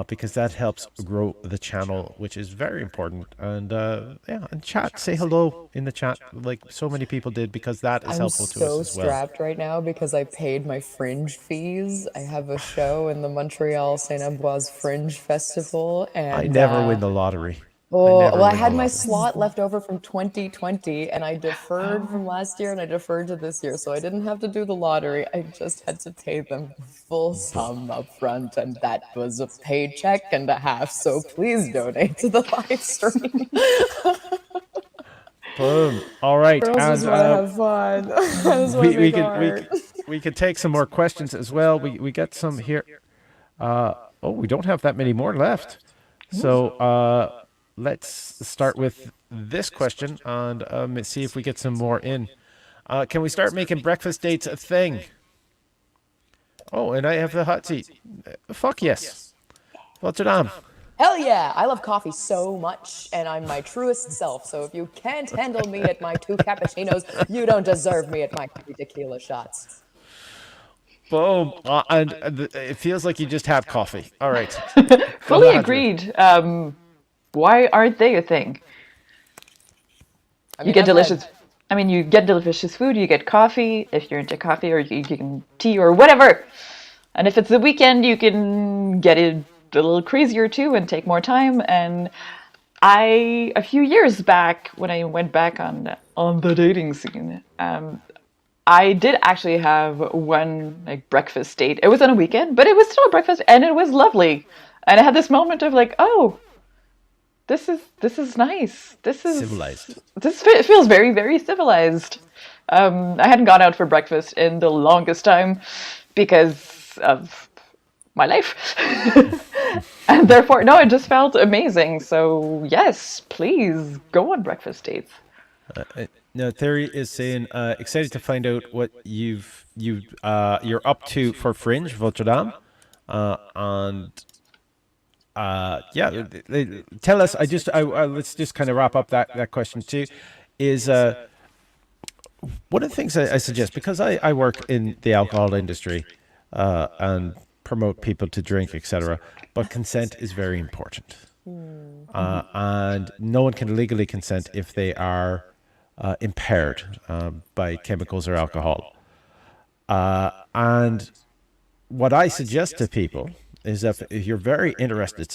because that helps grow the channel, which is very important. And and chat, say hello in the chat, like so many people did, because that is helpful to us as well. I'm so strapped right now because I paid my fringe fees. I have a show in the Montreal St. Ambroise Fringe Festival, and I never win the lottery. I had my slot left over from 2020, and I deferred from last year, and I deferred to this year, so I didn't have to do the lottery. I just had to pay them the full sum up front, and that was a paycheck and a half, so please donate to the live stream. Boom. All right. Girls just want to have fun. I just wanna make art. we could take some more questions as well. We got some here. We don't have that many more left. So let's start with this question and see if we get some more in. Can we start making breakfast dates a thing? Oh, and I have the hot seat. Fuck yes. Votre Dame. Hell yeah! I love coffee so much, and I'm my truest self. So if you can't handle me at my 2 cappuccinos, you don't deserve me at my 3 tequila shots. Boom. And it feels like you just have coffee. All right. Fully agreed. Why aren't they a thing? You get delicious food, you get coffee, if you're into coffee, or you can tea or whatever. And if it's the weekend, you can get it a little crazier too and take more time. And A few years back, when I went back on the dating scene, I did actually have one like breakfast date. It was on a weekend, but it was still a breakfast, and it was lovely. And I had this moment of like, oh, this is nice. Civilized. Feels very, very civilized. I hadn't gone out for breakfast in the longest time because of my life. And therefore, no, it just felt amazing. So yes, please go on breakfast dates. Now, Terry is saying, excited to find out what you're up to for Fringe, Votre Dame. And yeah, tell us. Let's just kind of wrap up that question too. Is one of the things I suggest, because I work in the alcohol industry and promote people to drink, etc. But consent is very important, and no one can legally consent if they are impaired by chemicals or alcohol. And what I suggest to people is that if you're very interested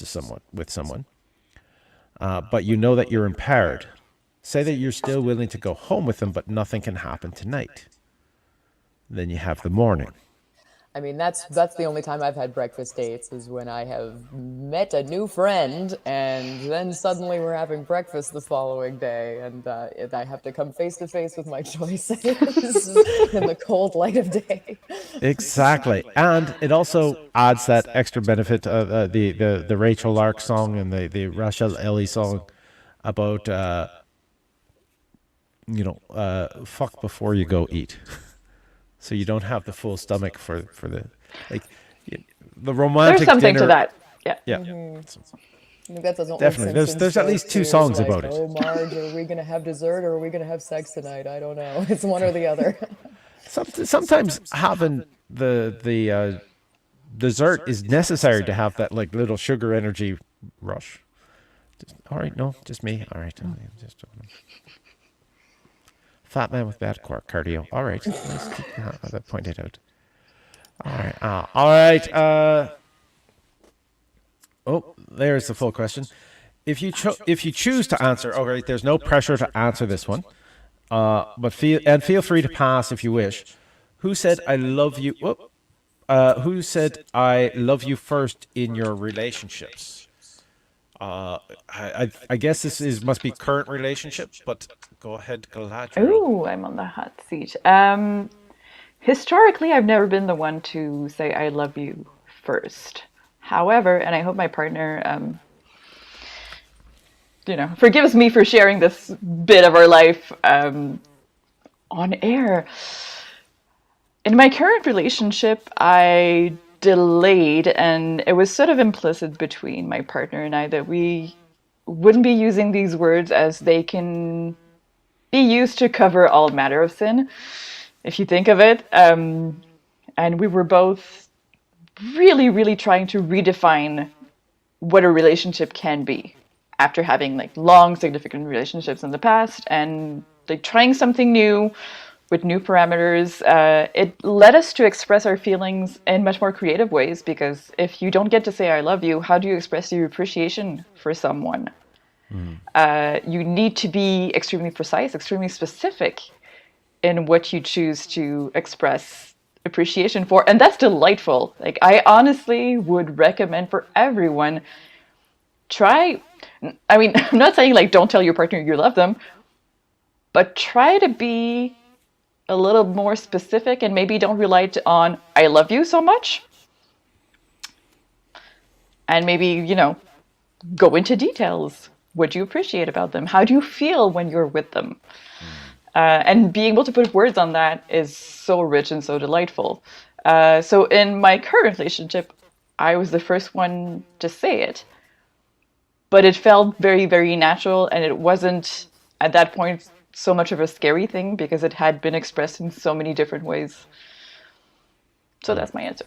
with someone, but you know that you're impaired, say that you're still willing to go home with them, but nothing can happen tonight. Then you have the morning. I mean, that's the only time I've had breakfast dates is when I have met a new friend, and then suddenly we're having breakfast the following day, and I have to come face to face with my choices in the cold light of day. Exactly, and it also adds that extra benefit. The Rachel Lark song and the Rachel Ellie song about fuck before you go eat. So you don't have the full stomach for the the romantic. There's something dinner. to that. Yeah. Yeah. I think that doesn't Definitely. There's at least two songs about it. Oh, Marge, are we gonna have dessert or are we gonna have sex tonight? I don't know. It's one or the other. Sometimes having the dessert is necessary to have that like little sugar energy rush. All right, no, just me. All right, just. Fat man with bad cardio. All right. Let's keep that pointed out. All right. All right. Oh, there's the full question. If you choose to answer, all right, there's no pressure to answer this one. But feel free to pass if you wish. Who said I love you? Who said I love you first in your relationships? I guess this must be current relationship, but go ahead, Galadriel. Ooh, I'm on the hot seat. Historically, I've never been the one to say I love you first. However, and I hope my partner, forgives me for sharing this bit of our life on air. In my current relationship, I delayed, and it was sort of implicit between my partner and I that we wouldn't be using these words as they can be used to cover all matter of sin, if you think of it. And we were both really, really trying to redefine what a relationship can be after having like long, significant relationships in the past, and like trying something new with new parameters. It led us to express our feelings in much more creative ways, because if you don't get to say I love you, how do you express your appreciation for someone? You need to be extremely precise, extremely specific in what you choose to express appreciation for, and that's delightful. Like, I honestly would recommend for everyone, I'm not saying like don't tell your partner you love them, but try to be a little more specific, and maybe don't rely on I love you so much. And maybe, go into details. What do you appreciate about them? How do you feel when you're with them? And being able to put words on that is so rich and so delightful. So in my current relationship, I was the first one to say it. But it felt very, very natural, and it wasn't, at that point, so much of a scary thing, because it had been expressed in so many different ways. So that's my answer.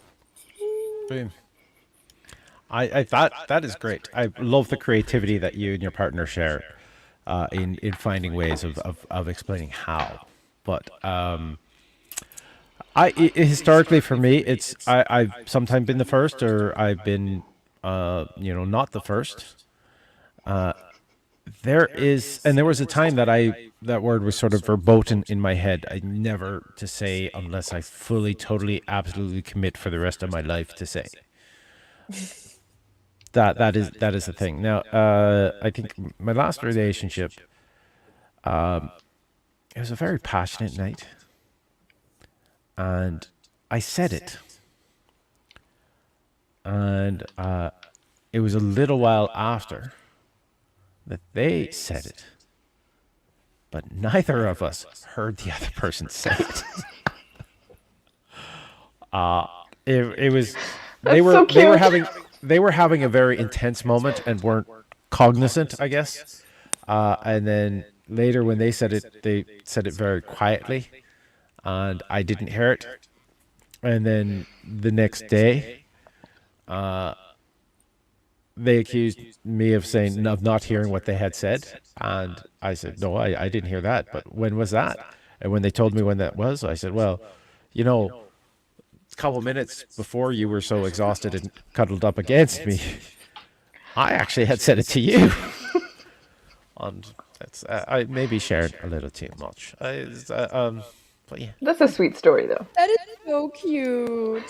Boom. I thought that is great. I love the creativity that you and your partner share in finding ways of explaining how. But historically for me, I've sometimes been the first, or I've been not the first. there was a time that that word was sort of verboten in my head. I never to say unless I fully, totally, absolutely commit for the rest of my life to say. That is the thing. Now, I think my last relationship, it was a very passionate night, and I said it, and it was a little while after that they said it, but neither of us heard the other person say it. It was That's so cute. they were having a very intense moment and weren't cognizant, I guess. And then later when they said it very quietly, and I didn't hear it. And then the next day, they accused me of not hearing what they had said, and I said, no, I didn't hear that. But when was that? And when they told me when that was, I said, well, a couple minutes before you were so exhausted and cuddled up against me, I actually had said it to you. And I maybe shared a little too much. But yeah. That's a sweet story, though. That is so cute.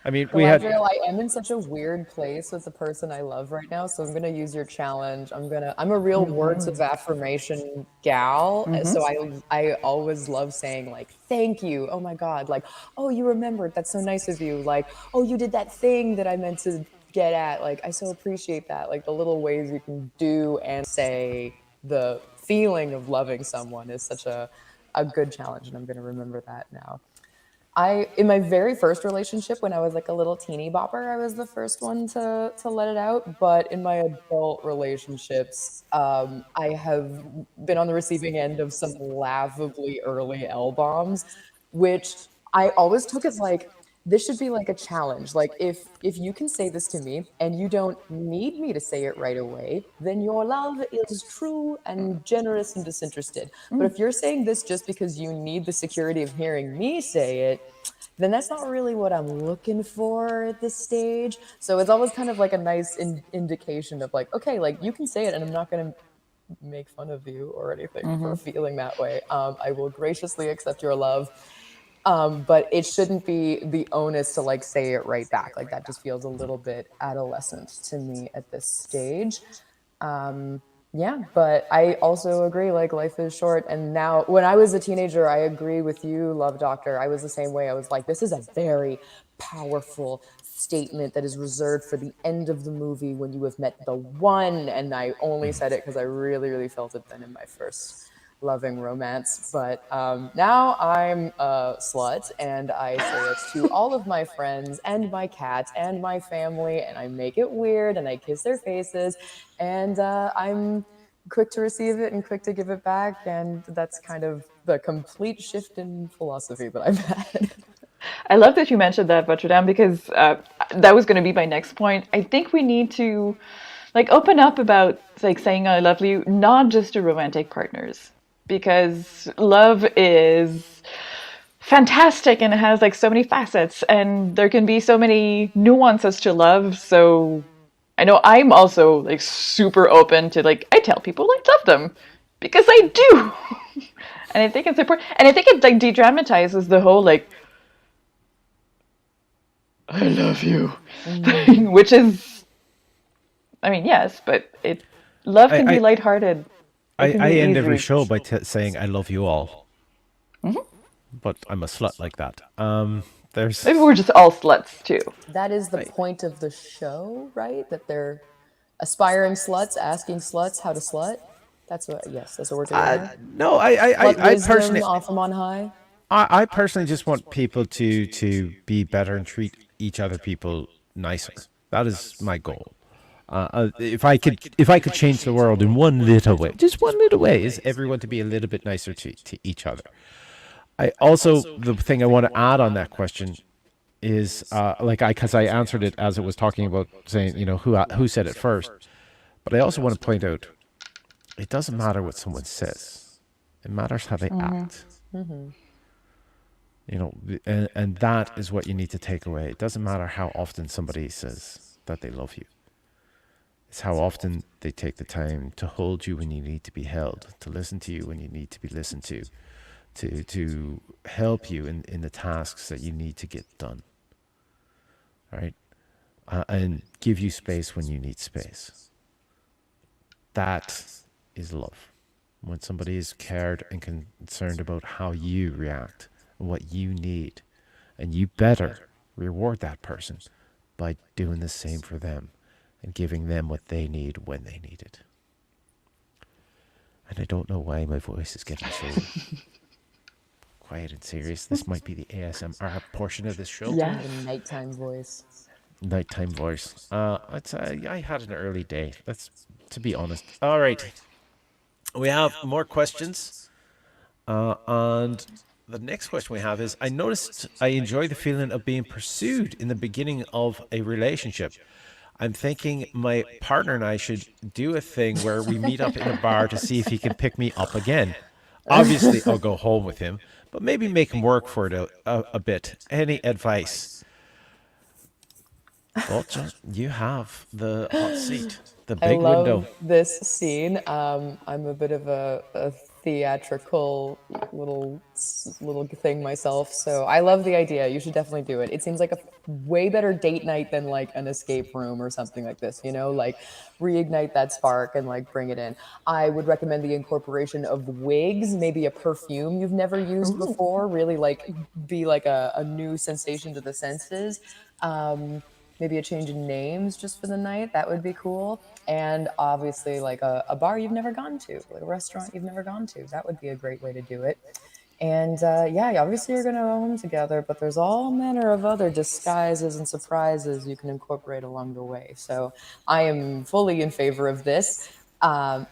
I mean, we had. Galadriel, I am in such a weird place with the person I love right now, so I'm gonna use your challenge. I'm a real words of affirmation gal, so I always love saying like, thank you, oh my God, like, oh, you remembered, that's so nice of you, like, oh, you did that thing that I meant to get at, like, I so appreciate that, like the little ways you can do and say the feeling of loving someone is such a good challenge, and I'm gonna remember that now. In my very first relationship, when I was like a little teeny bopper, I was the first one to let it out. But in my adult relationships, I have been on the receiving end of some laughably early L bombs, which I always took as like, this should be like a challenge. Like if you can say this to me and you don't need me to say it right away, then your love is true and generous and disinterested. But if you're saying this just because you need the security of hearing me say it, then that's not really what I'm looking for at this stage. So it's always kind of like a nice indication of like, okay, like you can say it and I'm not going to make fun of you or anything for feeling that way. I will graciously accept your love. But it shouldn't be the onus to like say it right back. Like that just feels a little bit adolescent to me at this stage. Yeah, but I also agree, like, life is short. And now, when I was a teenager, I agree with you, Love Doctor. I was the same way. I was like, this is a very powerful statement that is reserved for the end of the movie when you have met the one. And I only said it because I really, really felt it then in my first loving romance. But now I'm a slut, and I say it to all of my friends and my cats and my family, and I make it weird and I kiss their faces, and I'm quick to receive it and quick to give it back, and that's kind of the complete shift in philosophy that I've had. I love that you mentioned that, Votre Dame, because that was going to be my next point. I think we need to like open up about like saying I love you, not just to romantic partners, because love is fantastic and it has like so many facets and there can be so many nuances to love. So I know I'm also like super open to like, I tell people I love them because I do. And I think it's important. And I think it like de-dramatizes the whole like, I love you thing, which is, I mean, yes, but love can be lighthearted. I end every show by saying I love you all. But I'm a slut like that. Maybe we're just all sluts too. That is the point of the show, right? That they're aspiring sluts asking sluts how to slut. That's what we're doing here. No, I personally off from on high. I personally just want people to be better and treat each other people nicer. That is my goal. If I could change the world in one little way, just one little way, is everyone to be a little bit nicer to each other. I also, the thing I want to add on that question is because I answered it as it was talking about saying, who said it first, but I also want to point out it doesn't matter what someone says; it matters how they act. And that is what you need to take away. It doesn't matter how often somebody says that they love you. It's how often they take the time to hold you when you need to be held, to listen to you when you need to be listened to help you in the tasks that you need to get done, right? And give you space when you need space. That is love. When somebody is cared and concerned about how you react and what you need, and you better reward that person by doing the same for them and giving them what they need when they need it. And I don't know why my voice is getting so quiet and serious. This might be the ASMR portion of this show. Yeah. The nighttime voice. Nighttime voice. I had an early day. That's to be honest. All right. We have more questions. And the next question we have is, I noticed I enjoy the feeling of being pursued in the beginning of a relationship. I'm thinking my partner and I should do a thing where we meet up in a bar to see if he can pick me up again. Obviously, I'll go home with him, but maybe make him work for it a bit. Any advice? Well, John, you have the hot seat, the I big love window. this scene. I'm a bit of a theatrical little thing myself, so I love the idea. You should definitely do it. It seems like a way better date night than like an escape room or something like this. Like reignite that spark and like bring it in. I would recommend the incorporation of wigs, maybe a perfume you've never used before. Really like be like a new sensation to the senses. Maybe a change in names just for the night. That would be cool. And obviously like a bar you've never gone to, like a restaurant you've never gone to. That would be a great way to do it. And yeah, obviously you're going to go home together, but there's all manner of other disguises and surprises you can incorporate along the way. So I am fully in favor of this.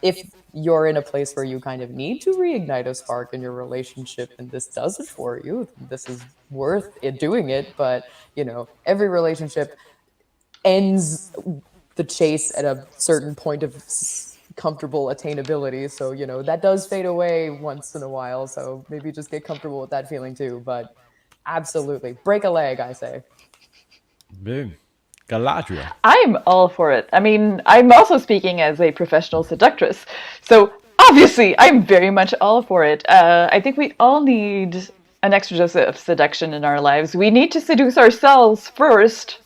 If you're in a place where you kind of need to reignite a spark in your relationship and this does it for you, this is worth it doing it. But, every relationship ends the chase at a certain point of comfortable attainability. So, that does fade away once in a while. So maybe just get comfortable with that feeling too. But absolutely, break a leg, I say. Boom. Galadriel. I'm all for it. I mean, I'm also speaking as a professional seductress. So obviously, I'm very much all for it. I think we all need an extra dose of seduction in our lives. We need to seduce ourselves first.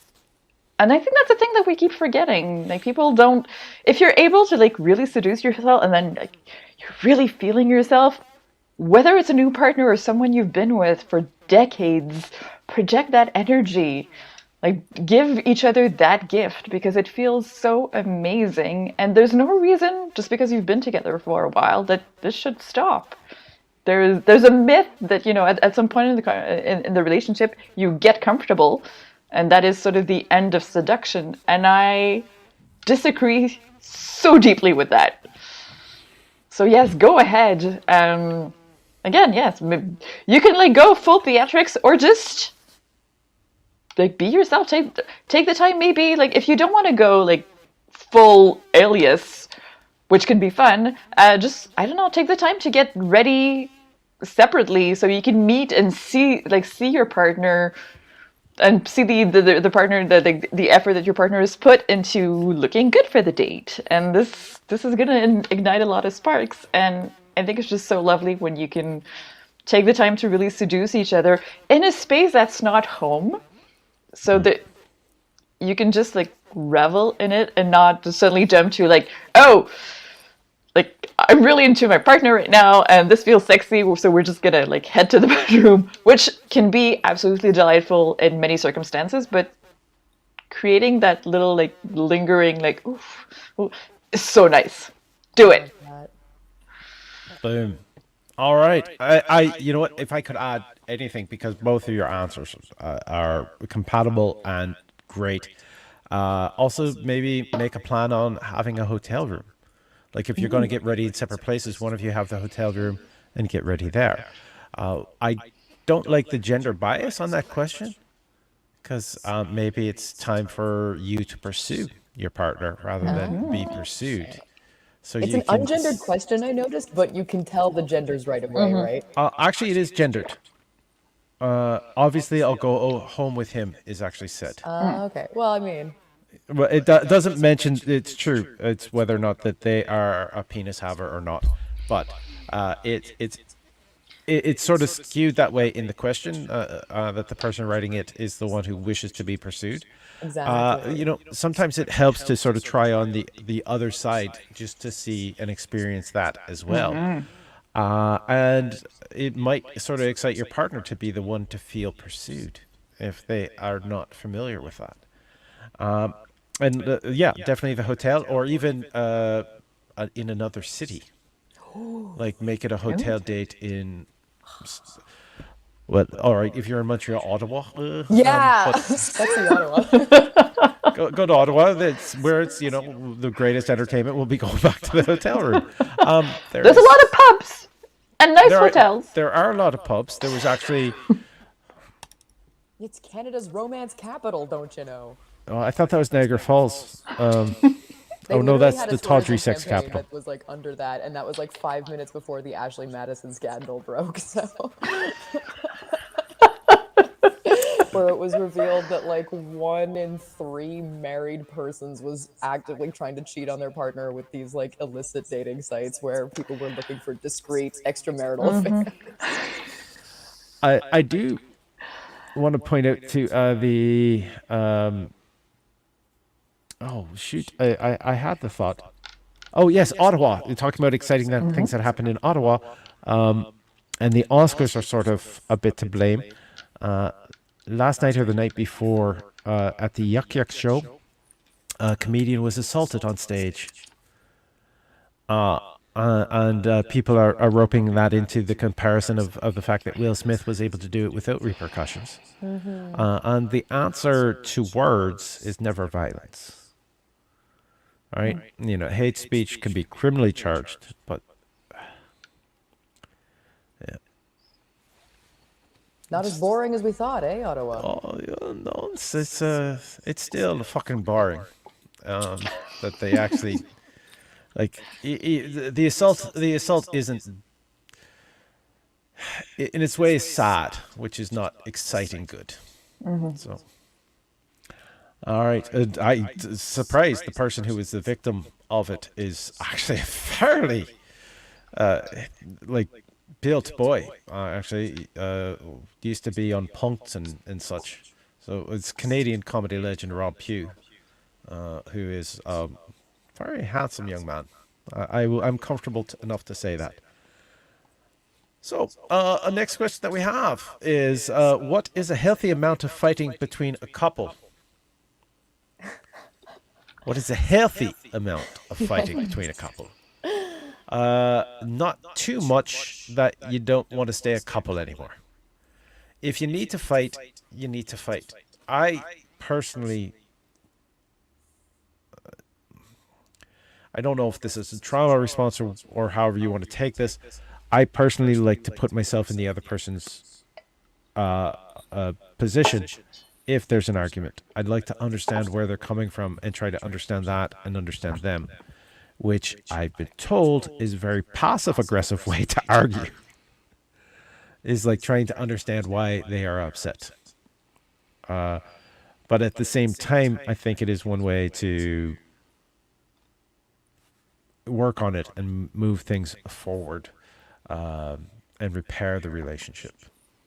And I think that's a thing that we keep forgetting. Like people don't, if you're able to like really seduce yourself and then like, you're really feeling yourself, whether it's a new partner or someone you've been with for decades, project that energy. Like give each other that gift because it feels so amazing. And there's no reason, just because you've been together for a while, that this should stop. There's a myth that, at some point in the relationship, you get comfortable. And that is sort of the end of seduction. And I disagree so deeply with that. So yes, go ahead. Again, yes, you can like go full theatrics or just like be yourself. Take the time. Maybe like if you don't want to go like full alias, which can be fun, just I don't know, take the time to get ready separately so you can meet and see your partner. And see the partner, the effort that your partner has put into looking good for the date. And this is going to ignite a lot of sparks. And I think it's just so lovely when you can take the time to really seduce each other in a space that's not home. So that you can just like revel in it and not just suddenly jump to like, oh, like I'm really into my partner right now and this feels sexy, so we're just gonna like head to the bedroom, which can be absolutely delightful in many circumstances, but creating that little like lingering like oof is so nice. Do it. Boom. All right. I you know what, if I could add anything, because both of your answers are compatible and great. Also maybe make a plan on having a hotel room. Like if you're going to get ready in separate places, one of you have the hotel room and get ready there. I don't like the gender bias on that question because maybe it's time for you to pursue your partner rather than be pursued. So It's you an can, ungendered question, I noticed, but you can tell the genders right away, right? actually, it is gendered. Obviously, I'll go home with him is actually said. Okay. Well, I mean, Well, it doesn't mention. It's true. It's whether or not that they are a penis haver or not, but it's sort of skewed that way in the question that the person writing it is the one who wishes to be pursued. Exactly. Sometimes it helps to sort of try on the other side just to see and experience that as well. And it might sort of excite your partner to be the one to feel pursued if they are not familiar with that. And yeah, definitely the hotel or even in another city. Like make it a hotel date in. Well, all right. If you're in Montreal, Ottawa. Yeah, But sexy Ottawa. go to Ottawa. That's where it's the greatest entertainment will be going back to the hotel room. There's a lot of pubs and nice hotels. There are a lot of pubs. There was actually. It's Canada's romance capital, don't you know? Oh, I thought that was Niagara Falls. They Oh, no, literally that's had the a tourism tawdry sex campaign capital. that was like under that, and that was like 5 minutes before the Ashley Madison scandal broke. So, where it was revealed that like 1 in 3 married persons was actively trying to cheat on their partner with these like illicit dating sites where people were looking for discreet extramarital affairs. I do want to point out to the. Oh shoot! I had the thought. Oh yes, Ottawa. You're talking about exciting things that happened in Ottawa, and the Oscars are sort of a bit to blame. Last night or the night before, at the Yuck Yuck show, a comedian was assaulted on stage. And people are roping that into the comparison of the fact that Will Smith was able to do it without repercussions. And the answer to words is never violence. All right? Hate speech can be criminally charged, but yeah. Not as boring as we thought, eh, Ottawa? Oh, no, it's still fucking boring. That they actually like the assault isn't in its way is sad, which is not exciting good. So all right, I surprised the person who was the victim of it is actually a fairly like built boy. Actually used to be on Punk'd and such. So it's Canadian comedy legend Rob Pugh, who is a very handsome young man. I'm comfortable enough to say that. So, a next question that we have is, what is a healthy amount of fighting between a couple? What is a healthy amount of fighting between a couple? Not too much that you don't want to stay a couple anymore. If you need to fight, you need to fight. I personally, I don't know if this is a trauma response or however you want to take this. I personally like to put myself in the other person's position if there's an argument. I'd like to understand where they're coming from and try to understand that and understand them, which I've been told is a very passive-aggressive way to argue. Is like trying to understand why they are upset. But at the same time, I think it is one way to work on it and move things forward and repair the relationship.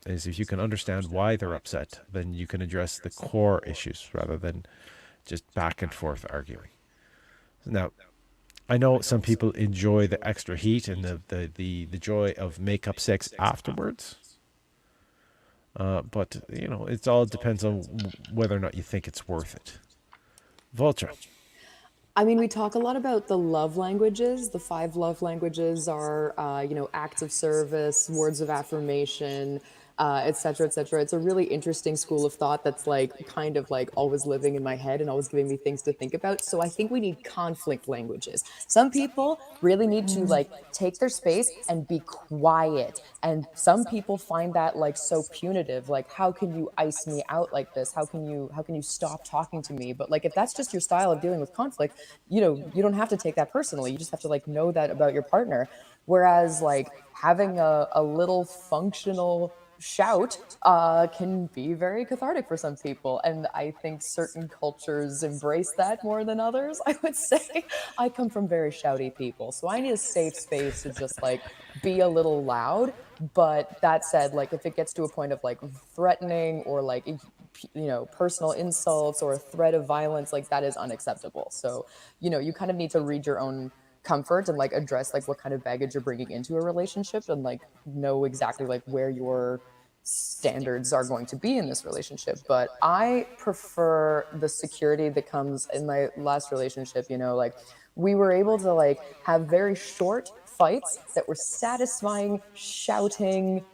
Is if you can understand why they're upset, then you can address the core issues rather than just back and forth arguing. Now, I know some people enjoy the extra heat and the joy of make-up sex afterwards. But, it all depends on whether or not you think it's worth it. Vulture. I mean, we talk a lot about the love languages. The 5 love languages are, acts of service, words of affirmation, et cetera, et cetera. It's a really interesting school of thought that's like kind of like always living in my head and always giving me things to think about. So I think we need conflict languages. Some people really need to like take their space and be quiet. And some people find that like so punitive. Like, how can you ice me out like this? How can you stop talking to me? But like, if that's just your style of dealing with conflict, you don't have to take that personally. You just have to like know that about your partner. Whereas like having a little functional shout can be very cathartic for some people, and I think certain cultures embrace that more than others. I would say I come from very shouty people, so I need a safe space to just like be a little loud. But that said, like if it gets to a point of like threatening or like personal insults or a threat of violence, like that is unacceptable. So you kind of need to read your own comfort and like address like what kind of baggage you're bringing into a relationship, and like know exactly like where your standards are going to be in this relationship. But I prefer the security that comes in my last relationship. Like we were able to like have very short fights that were satisfying shouting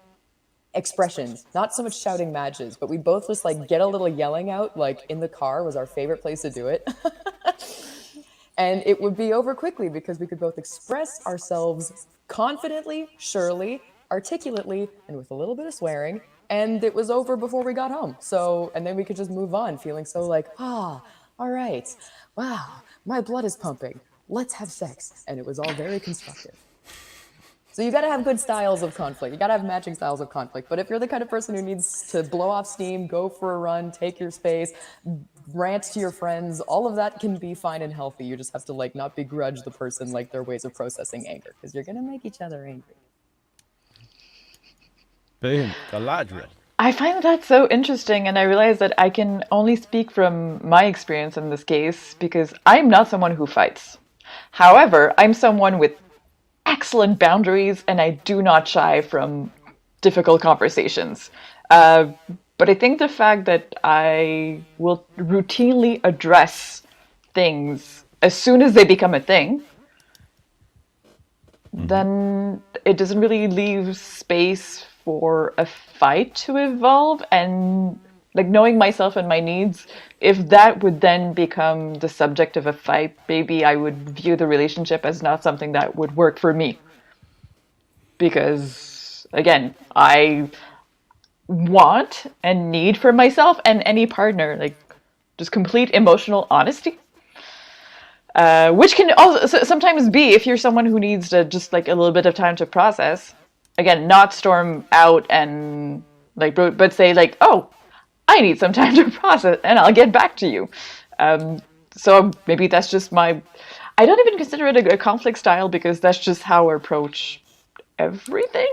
expressions, not so much shouting matches, but we both just like get a little yelling out, like in the car was our favorite place to do it. And it would be over quickly because we could both express ourselves confidently, surely, articulately, and with a little bit of swearing. And it was over before we got home. So, and then we could just move on feeling so like, all right, wow, my blood is pumping. Let's have sex. And it was all very constructive. So you got to have good styles of conflict. You got to have matching styles of conflict. But if you're the kind of person who needs to blow off steam, go for a run, take your space, rant to your friends, all of that can be fine and healthy. You just have to like not begrudge the person like their ways of processing anger, because you're going to make each other angry. Boom, Galadriel. I find that so interesting, and I realize that I can only speak from my experience in this case because I'm not someone who fights. However, I'm someone with excellent boundaries, and I do not shy from difficult conversations. But I think the fact that I will routinely address things as soon as they become a thing, then it doesn't really leave space for a fight to evolve. And like knowing myself and my needs, if that would then become the subject of a fight, maybe I would view the relationship as not something that would work for me. Because, again, I want and need for myself and any partner, like, just complete emotional honesty. Which can also sometimes be, if you're someone who needs to just like a little bit of time to process, again, not storm out and like, but say like, oh, I need some time to process and I'll get back to you. So maybe that's just I don't even consider it a conflict style because that's just how I approach everything.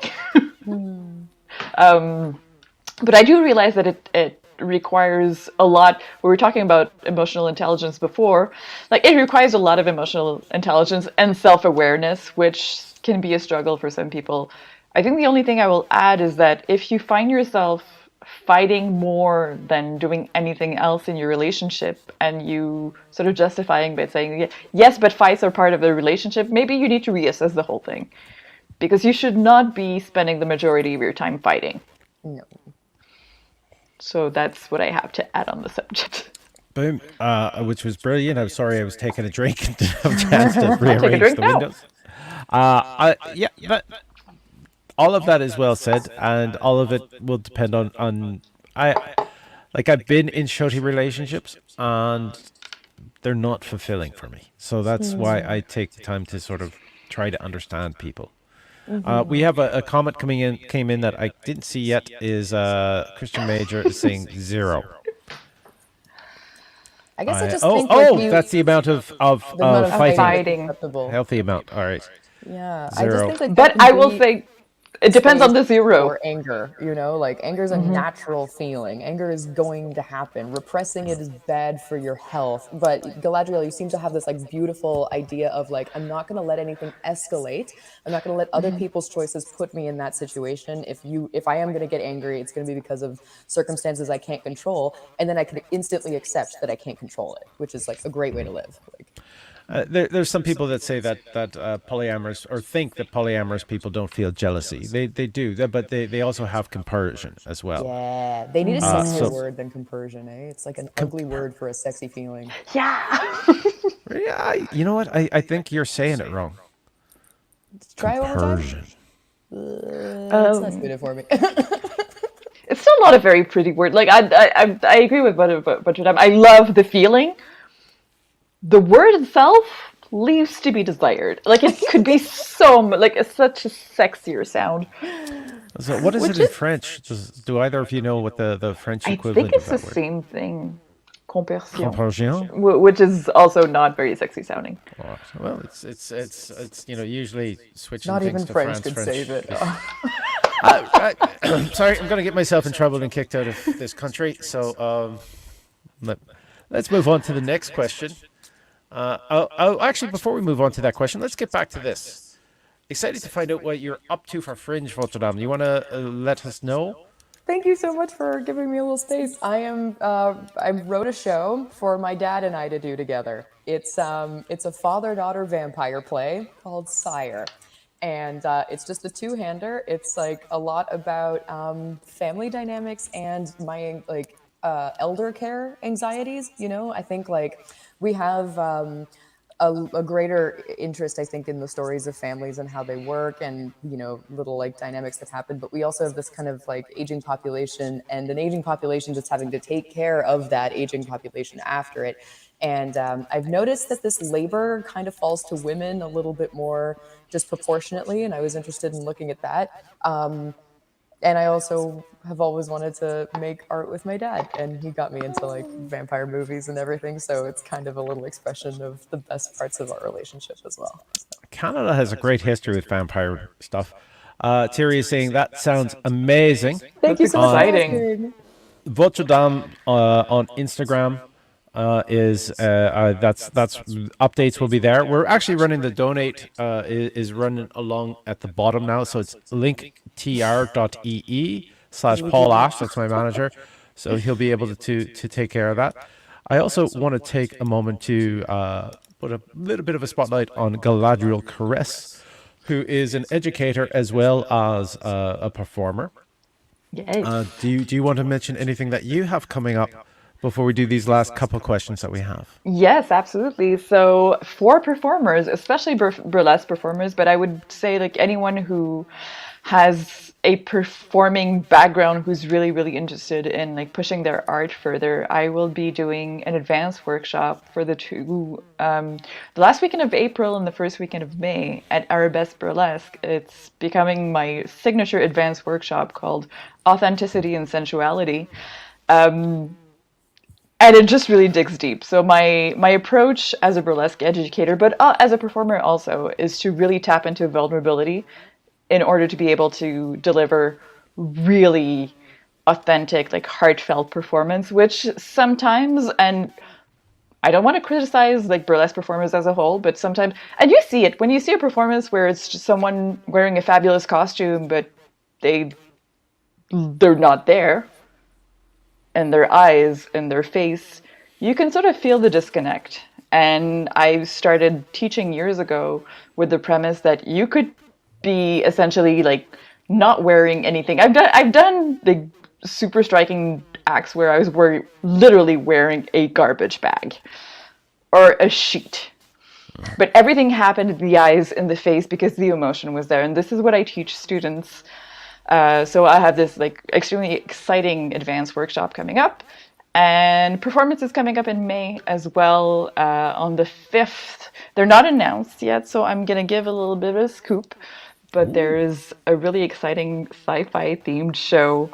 But I do realize that it requires a lot. We were talking about emotional intelligence before. Like it requires a lot of emotional intelligence and self-awareness, which can be a struggle for some people. I think the only thing I will add is that if you find yourself fighting more than doing anything else in your relationship, and you sort of justifying by saying, yes, but fights are part of the relationship, maybe you need to reassess the whole thing. Because you should not be spending the majority of your time fighting. No. So that's what I have to add on the subject. Boom, which was brilliant. I'm sorry I was taking a drink and didn't have a chance to rearrange the windows. Yeah, but all of that is well said, and all of it will depend on I've been in shouty relationships, and they're not fulfilling for me. So that's why I take the time to sort of try to understand people. We have a comment came in that I didn't see yet. Is Christian Major is saying 0. I guess I just think that's the amount of fighting. Acceptable. Healthy amount. All right. Yeah, 0. I just think but I will say it depends on the 0. Or anger, like anger is a natural feeling. Anger is going to happen. Repressing it is bad for your health. But Galadriel, you seem to have this like beautiful idea of like, I'm not going to let anything escalate. I'm not going to let other people's choices put me in that situation. If I am going to get angry, it's going to be because of circumstances I can't control, and then I can instantly accept that I can't control it, which is like a great way to live. There's some people that say that polyamorous, or think that polyamorous people don't feel jealousy. They do, but they also have compersion as well. Yeah, they need a sexier word than compersion, eh? It's like an ugly word for a sexy feeling. Yeah. Yeah, you know what? I think you're saying it wrong. Try one more time. It's not good for me. It's still not a very pretty word. Like I agree with Votre Dame. I love the feeling. The word itself leaves to be desired. Like it could be such a sexier sound. So what is it Which in is, French? Do either of you know what the French I think equivalent of it's the that word? same thing. Compersion, Comparsion? which is also not very sexy sounding. Oh, well, it's usually switching Not things even to French France could save French. it. Oh. Sorry, I'm going to get myself in trouble and kicked out of this country. So let's move on to the next question. Actually, before we move on to that question, let's get back to this. Excited to find out what you're up to for Fringe, Votre Dame. You want to let us know? Thank you so much for giving me a little space. I wrote a show for my dad and I to do together. It's a father-daughter vampire play called Sire, and it's just a two-hander. It's like a lot about family dynamics and my like elder care anxieties. You know, I think like we have. A greater interest, I think, in the stories of families and how they work and, you know, little like dynamics that happen. But we also have this kind of like aging population and an aging population just having to take care of that aging population after it. And I've noticed that this labor kind of falls to women a little bit more disproportionately. And I was interested in looking at that. And I also have always wanted to make art with my dad, and he got me into like vampire movies and everything. So it's kind of a little expression of the best parts of our relationship as well. Canada has a great history with vampire stuff. Thierry is saying that sounds amazing. Thank That's you so much for exciting. asking. Votre Dame on Instagram that's updates will be there. We're actually running the donate is running along at the bottom now, so it's linktr.ee/Paul Ash. That's my manager, so he'll be able to take care of that. I also want to take a moment to put a little bit of a spotlight on Galadriel Caresse, who is an educator as well as a performer. Yes. Do you want to mention anything that you have coming up before we do these last couple questions that we have? Yes, absolutely. So for performers, especially burlesque performers, but I would say like anyone who has a performing background who's really, really interested in like pushing their art further, I will be doing an advanced workshop for the last weekend of April and the first weekend of May at Arabesque Burlesque. It's becoming my signature advanced workshop called Authenticity and Sensuality. And it just really digs deep. So my approach as a burlesque educator, but as a performer also, is to really tap into vulnerability in order to be able to deliver really authentic, like heartfelt performance, which sometimes, and I don't want to criticize like burlesque performers as a whole, but sometimes, and you see it when you see a performance where it's just someone wearing a fabulous costume, but they're not there, and their eyes and their face, you can sort of feel the disconnect. And I started teaching years ago with the premise that you could be essentially like not wearing anything. I've done the super striking acts where I was literally wearing a garbage bag or a sheet. But everything happened in the eyes and the face because the emotion was there. And this is what I teach students. So I have this like extremely exciting advanced workshop coming up, and performances coming up in May as well on the 5th. They're not announced yet, so I'm going to give a little bit of a scoop, but there is a really exciting sci-fi themed show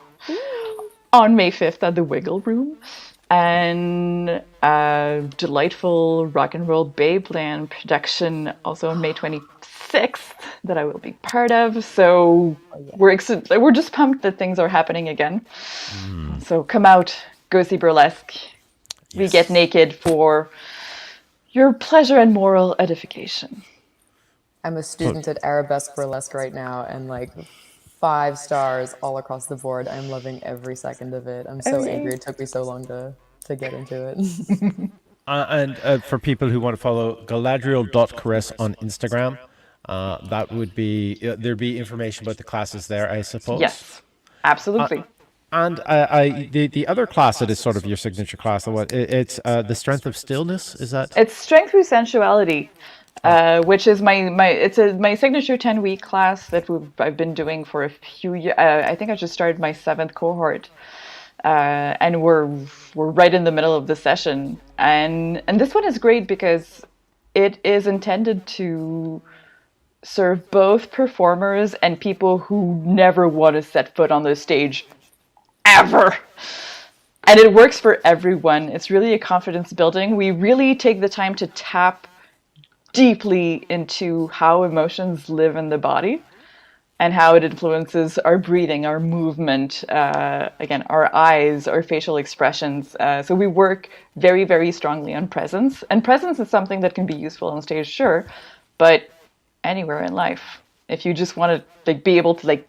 on May 5th at the Wiggle Room, and a delightful rock and roll Babeland production also on May 26th that I will be part of. So we're just pumped that things are happening again. So come out, go see Burlesque. We Yes. get naked for your pleasure and moral edification. I'm a student at Arabesque Burlesque right now, and like 5 stars all across the board. I'm loving every second of it. I'm so angry it took me so long to get into it. And for people who want to follow Galadriel.Caress on Instagram, that would be there'd be information about the classes there, I suppose. Yes, absolutely. And the other class that is sort of your signature class, it's the Strength of Stillness. Is that? It's Strength through Sensuality, which is my signature 10-week class that I've been doing for a few years. I think I just started my 7th cohort, and we're right in the middle of the session. And this one is great because it is intended to serve both performers and people who never want to set foot on the stage ever. And it works for everyone. It's really a confidence building. We really take the time to tap deeply into how emotions live in the body and how it influences our breathing, our movement, again, our eyes, our facial expressions. So we work very, very strongly on presence. And presence is something that can be useful on stage, sure, but anywhere in life. If you just want to like be able to like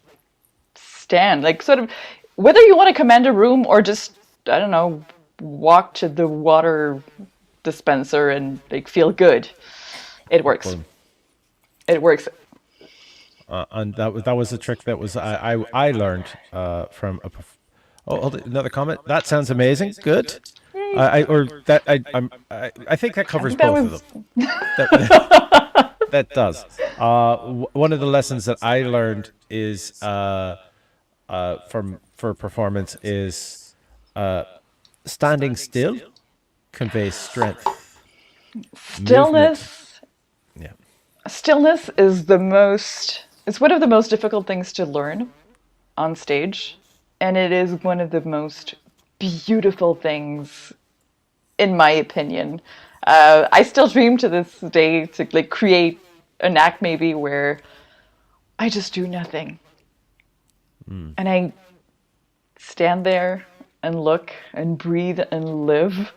stand, like sort of, whether you want to command a room or just, I don't know, walk to the water dispenser and like feel good, it works. It works. And that was a trick that was I learned from a. Hold on, another comment. That sounds amazing. Good. I think that covers both of them. That does. One of the lessons that I learned is for performance is standing still conveys strength. Stillness. Yeah. Stillness is the most. It's one of the most difficult things to learn on stage, and it is one of the most beautiful things, in my opinion. I still dream to this day to like create an act maybe where I just do nothing, and I stand there and look and breathe and live.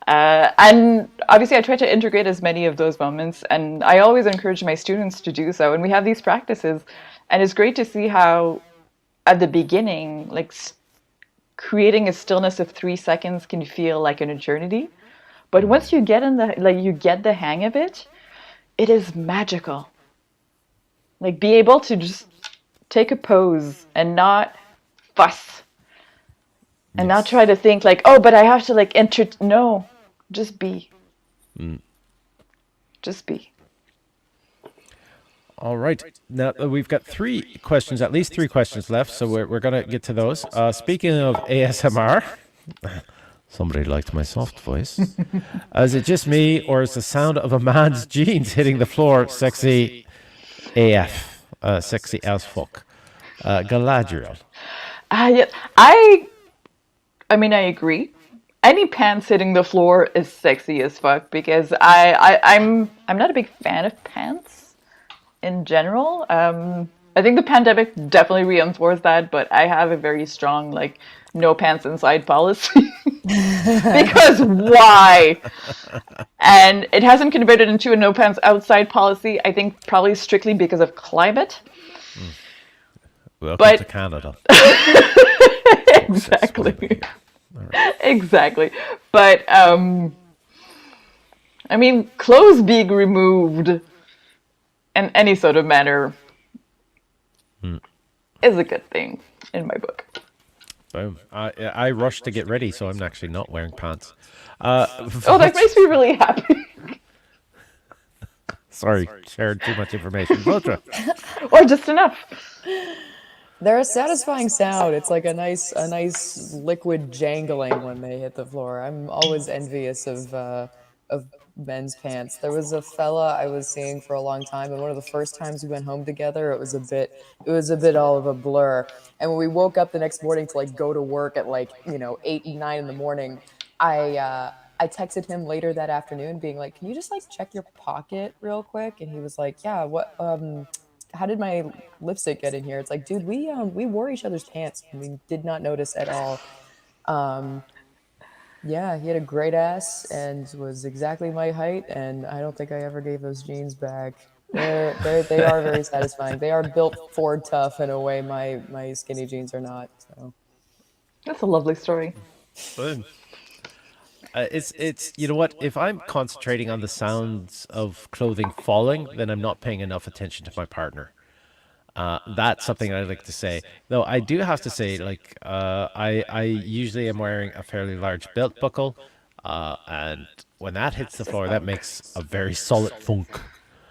And obviously I try to integrate as many of those moments, and I always encourage my students to do so. And we have these practices, and it's great to see how at the beginning, like creating a stillness of 3 seconds can feel like an eternity. But once you get you get the hang of it, it is magical. Like be able to just take a pose and not fuss and not try to think like, oh, but I have to like no, just be. Just be. All right. Now we've got at least three questions left, so we're gonna get to those. Speaking of ASMR, somebody liked my soft voice. Is it just me, or is the sound of a man's jeans hitting the floor sexy AF? Sexy as fuck. Galadriel. Yeah, I mean, I agree. Any pants hitting the floor is sexy as fuck because I'm not a big fan of pants in general. I think the pandemic definitely reinforced that, but I have a very strong like no pants inside policy because why? And it hasn't converted into a no pants outside policy. I think probably strictly because of climate. Welcome to Canada. Exactly. Right. Exactly. But I mean, clothes being removed in any sort of manner is a good thing in my book. Boom. I rushed to get ready, so I'm actually not wearing pants. That makes me really happy. Sorry, shared too much information. Votre. Or just enough. They're a satisfying sound. It's like a nice liquid jangling when they hit the floor. I'm always envious of men's pants. There was a fella I was seeing for a long time, and one of the first times we went home together, it was a bit all of a blur. And when we woke up the next morning to like go to work at like 8 and 9 in the morning, I texted him later that afternoon, being like, "Can you just like check your pocket real quick?" And he was like, "Yeah, what? How did my lipstick get in here?" It's like, dude, we wore each other's pants and we did not notice at all. Yeah, he had a great ass and was exactly my height, and I don't think I ever gave those jeans back. They are very satisfying. They are built Ford tough in a way my skinny jeans are not. So that's a lovely story. Boom. It's you know what? If I'm concentrating on the sounds of clothing falling, then I'm not paying enough attention to my partner. That's something I like to say. Though I do have to say, like, I usually am wearing a fairly large belt buckle, and when that hits the floor, that makes a very solid thunk.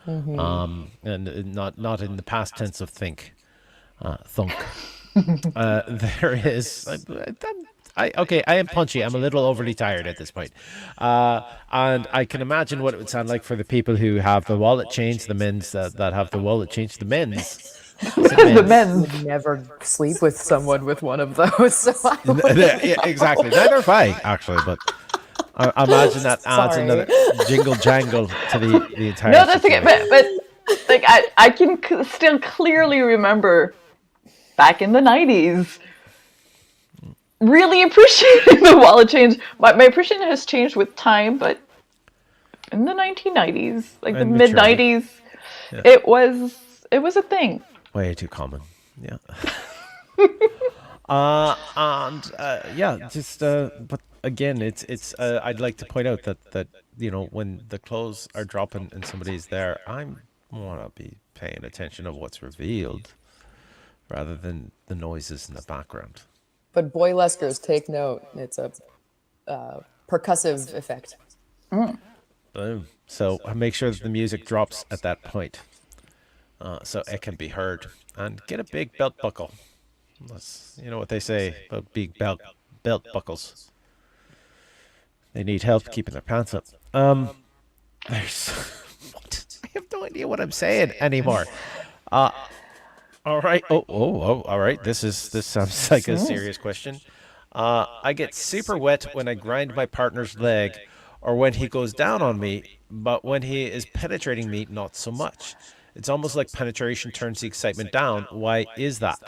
And not in the past tense of think, thunk. There is. I am punchy. I'm a little overly tired at this point. And I can imagine what it would sound like for the people who have the wallet change, the men's that have the wallet change, the men's. The men's. Would never sleep with someone with one of those. So Yeah, exactly. Neither have I, actually, but I imagine that adds Sorry. another jingle jangle to the entire No, that's okay. situation. But like I can still clearly remember back in the 90s really appreciating the wallet change. My appreciation has changed with time, but in the 1990s, like the And mid maturity. 90s, it was a thing. Way too common. Yeah. But again, it's. I'd like to point out that when the clothes are dropping and somebody's there, I want to be paying attention of what's revealed, rather than the noises in the background. But boyleskers, take note. It's a percussive effect. Boom. So make sure that the music drops at that point, so it can be heard. And get a big belt buckle. That's what they say about big belt buckles. They need help keeping their pants up. There's what? I have no idea what I'm saying anymore. All right. Oh. All right. This sounds like a serious question. I get super wet when I grind my partner's leg, or when he goes down on me. But when he is penetrating me, not so much. It's almost like penetration turns the excitement down. Why is that?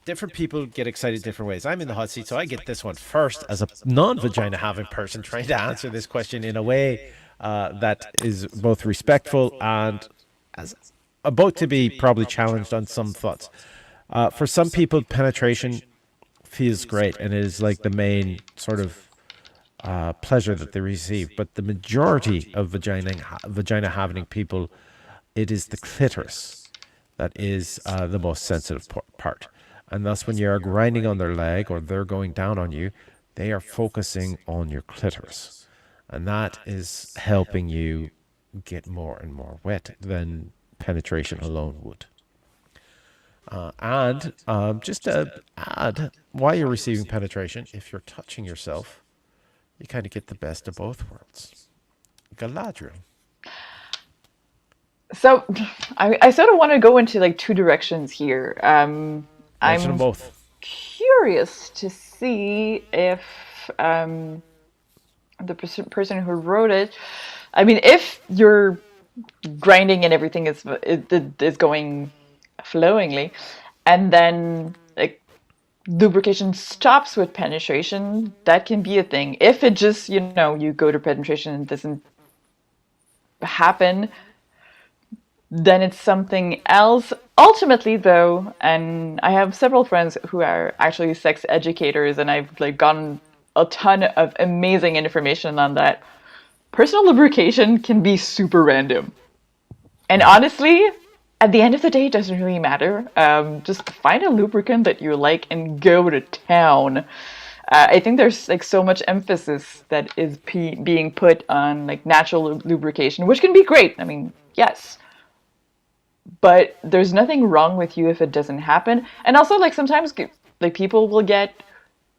Different people get excited different ways. I'm in the hot seat, so I get this one first as a non-vagina having person trying to answer this question in a way that is both respectful and as about to be probably challenged on some thoughts. For some people, penetration feels great and is like the main sort of pleasure that they receive. But the majority of vagina having people, it is the clitoris that is the most sensitive part. And thus, when you're grinding on their leg or they're going down on you, they are focusing on your clitoris. And that is helping you get more and more wet than penetration alone would. Just to add, while you're receiving penetration, if you're touching yourself, you kind of get the best of both worlds. Galadriel. So I sort of want to go into like two directions here. Mention them I'm both. curious to see if the person who wrote it, I mean, if your grinding and everything is going flowingly, and then like lubrication stops with penetration, that can be a thing. If it just you go to penetration and it doesn't happen, then it's something else. Ultimately, though, and I have several friends who are actually sex educators, and I've like gotten a ton of amazing information on that. Personal lubrication can be super random, and honestly, at the end of the day, it doesn't really matter. Just find a lubricant that you like and go to town. I think there's like so much emphasis that is being put on like natural lubrication, which can be great. I mean, yes. But there's nothing wrong with you if it doesn't happen. And also, like, sometimes like people will get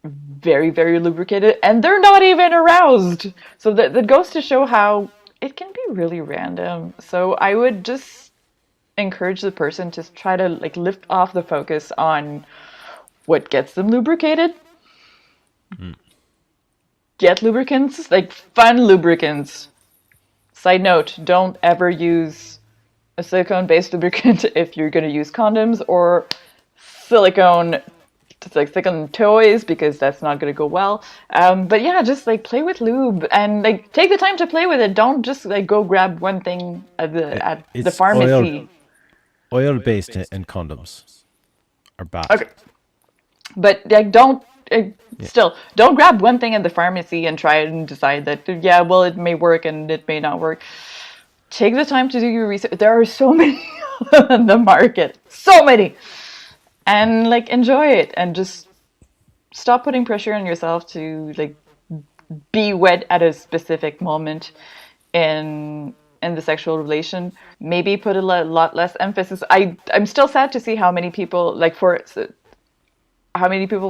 very, very lubricated and they're not even aroused. So that goes to show how it can be really random. So I would just encourage the person to try to like lift off the focus on what gets them lubricated. Get lubricants, like fun lubricants. Side note, don't ever use a silicone-based lubricant if you're going to use condoms, or silicone toys, because that's not going to go well. But yeah, just like play with lube and like take the time to play with it. Don't just like go grab one thing at the pharmacy. Oil-based and condoms are bad. Okay, but like don't grab one thing at the pharmacy and try and decide that it may work and it may not work. Take the time to do your research. There are so many on the market. So many. And like enjoy it and just stop putting pressure on yourself to like be wet at a specific moment in the sexual relation. Maybe put a lot less emphasis. I'm still sad to see how many people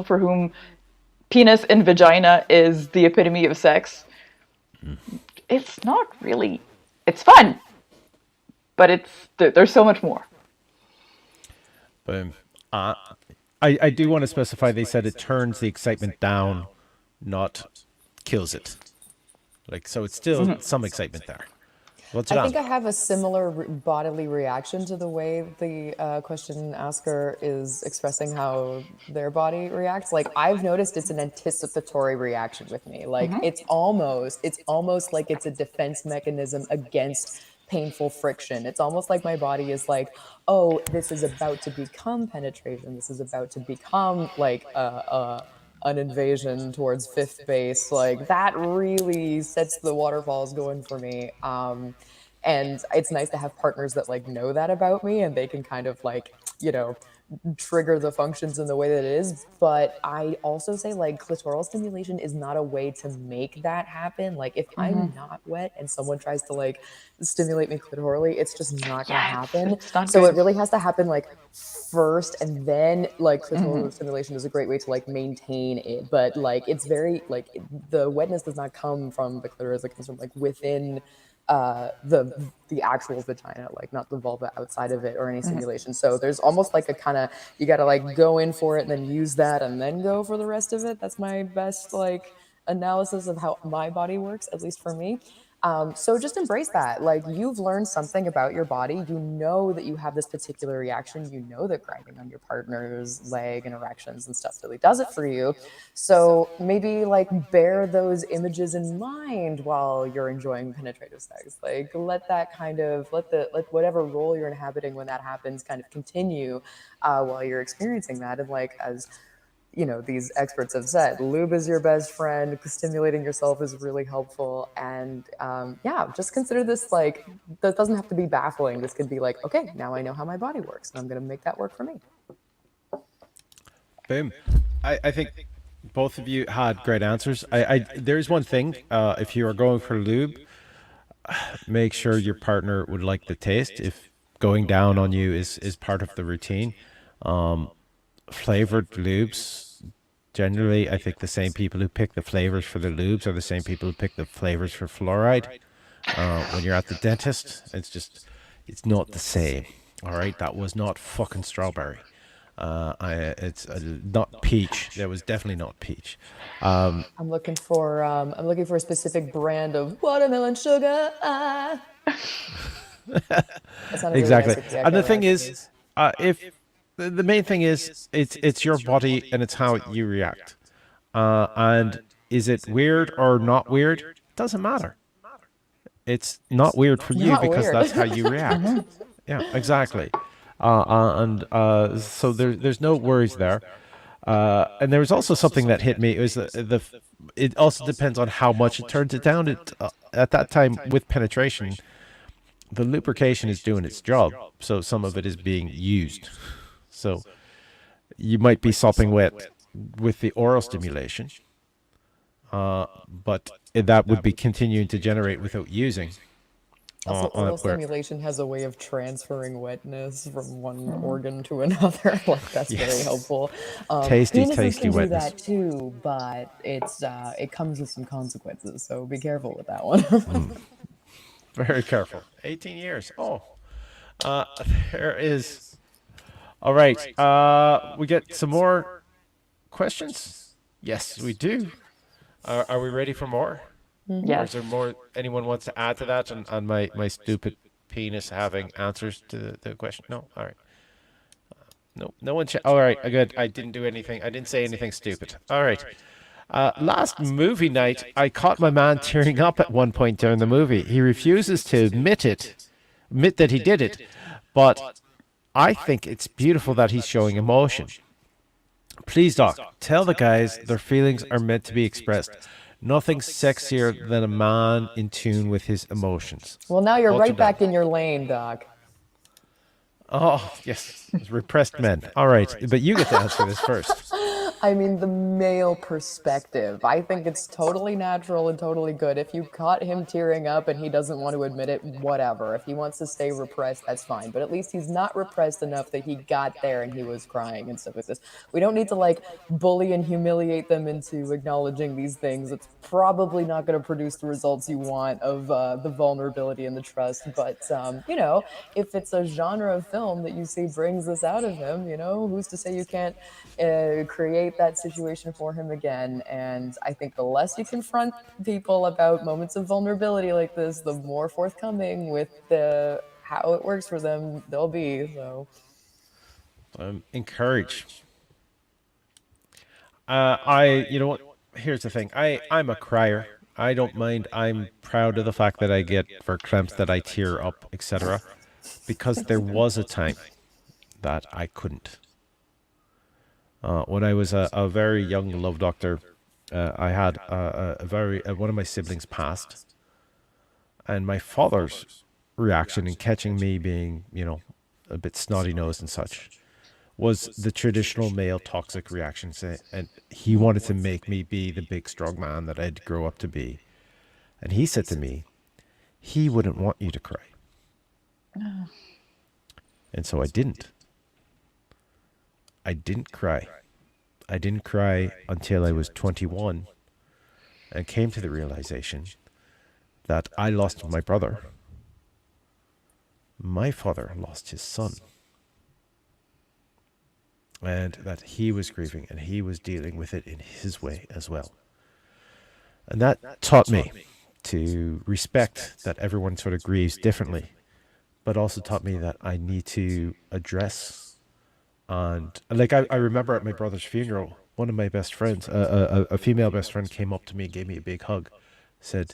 for whom penis and vagina is the epitome of sex. It's not really. It's fun, but there's so much more. Boom. I do want to specify. They said it turns the excitement down, not kills it. Like, so it's still some excitement there. What's it I on? think I have a similar bodily reaction to the way the question asker is expressing how their body reacts. Like, I've noticed it's an anticipatory reaction with me. Like, it's almost like it's a defense mechanism against painful friction. It's almost like my body is like, oh, this is about to become penetration. This is about to become like an invasion towards fifth base. Like, that really sets the waterfalls going for me. And it's nice to have partners that like know that about me, and they can kind of like, you know, trigger the functions in the way that it is. But I also say, like, clitoral stimulation is not a way to make that happen. Like, if I'm not wet and someone tries to like stimulate me clitorally, it's just not gonna happen. It's not so good. it really has to happen like first, and then like clitoral stimulation is a great way to like maintain it. But like, it's very like, the wetness does not come from the clitoris, it comes from like within the actual vagina, like not the vulva outside of it or any stimulation. So there's almost like a kind of, you got to like go in for it and then use that and then go for the rest of it. That's my best like analysis of how my body works, at least for me. So just embrace that. Like, you've learned something about your body. You know that you have this particular reaction. You know that grinding on your partner's leg and erections and stuff really does it for you. So maybe like bear those images in mind while you're enjoying penetrative sex. Like, let that kind of, let whatever role you're inhabiting when that happens kind of continue while you're experiencing that. And like, as you know, these experts have said, lube is your best friend. Stimulating yourself is really helpful. And yeah, just consider this like, that doesn't have to be baffling. This could be like, okay, now I know how my body works, and I'm going to make that work for me. Boom. I think both of you had great answers. There's one thing. If you are going for lube, make sure your partner would like the taste. If going down on you is part of the routine, flavored lubes, generally, I think the same people who pick the flavors for the lubes are the same people who pick the flavors for fluoride. When you're at the dentist, it's not the same. All right, that was not fucking strawberry. It's not peach. That was definitely not peach. I'm looking for a specific brand of watermelon sugar. Exactly. And the thing is, if the main thing is, it's your body and it's how you react. And is it weird or not weird? Doesn't matter. It's not weird for you because that's how you react. Yeah, exactly. So there's no worries there. And there was also something that hit me. It was it also depends on how much it turns it down. At that time with penetration, the lubrication is doing its job. So some of it is being used. So you might be sopping wet with the oral stimulation, but that would be continuing to generate without using. Also, oral stimulation has a way of transferring wetness from one organ to another. Like, that's very helpful. Tasty penises can wetness. do that too, but it comes with some consequences. So be careful with that one. Very careful. 18 years. Oh, there is. All right. We get some more questions. Yes, we do. Are we ready for more? Yes. Or is there more anyone wants to add to that on my stupid penis having answers to the question? No? All right. No one. All right, good. I didn't do anything. I didn't say anything stupid. All right. Last movie night, I caught my man tearing up at one point during the movie. He refuses to admit that he did it, but I think it's beautiful that he's showing emotion. Please, Doc, tell the guys their feelings are meant to be expressed. Nothing sexier than a man in tune with his emotions. Well, now you're right back in your lane, Doc. Oh, yes. Repressed men. All right. But you get to answer this first. I mean, the male perspective. I think it's totally natural and totally good. If you caught him tearing up and he doesn't want to admit it, whatever. If he wants to stay repressed, that's fine. But at least he's not repressed enough that he got there and he was crying and stuff like this. We don't need to like bully and humiliate them into acknowledging these things. It's probably not going to produce the results you want of the vulnerability and the trust. But, you know, if it's a genre of film that you see brings this out of him, you know, who's to say you can't create that situation for him again? And I think the less you confront people about moments of vulnerability like this, the more forthcoming with the how it works for them they'll be. So Encourage. You know what? Here's the thing. I'm a crier. I don't mind. I'm proud of the fact that I get verklempt, that I tear up, etc. Because there was a time that I couldn't. When I was a very young love doctor, I had one of my siblings passed, and my father's reaction in catching me being, you know, a bit snotty nosed and such, was the traditional male toxic reaction, and he wanted to make me be the big strong man that I'd grow up to be. And he said to me, he wouldn't want you to cry. And so I didn't. I didn't cry. I didn't cry until I was 21 and came to the realization that I lost my brother. My father lost his son. And that he was grieving and he was dealing with it in his way as well. And that taught me to respect that everyone sort of grieves differently, but also taught me that I need to address. And like I remember at my brother's funeral, one of my best friends, a female best friend, came up to me and gave me a big hug, said,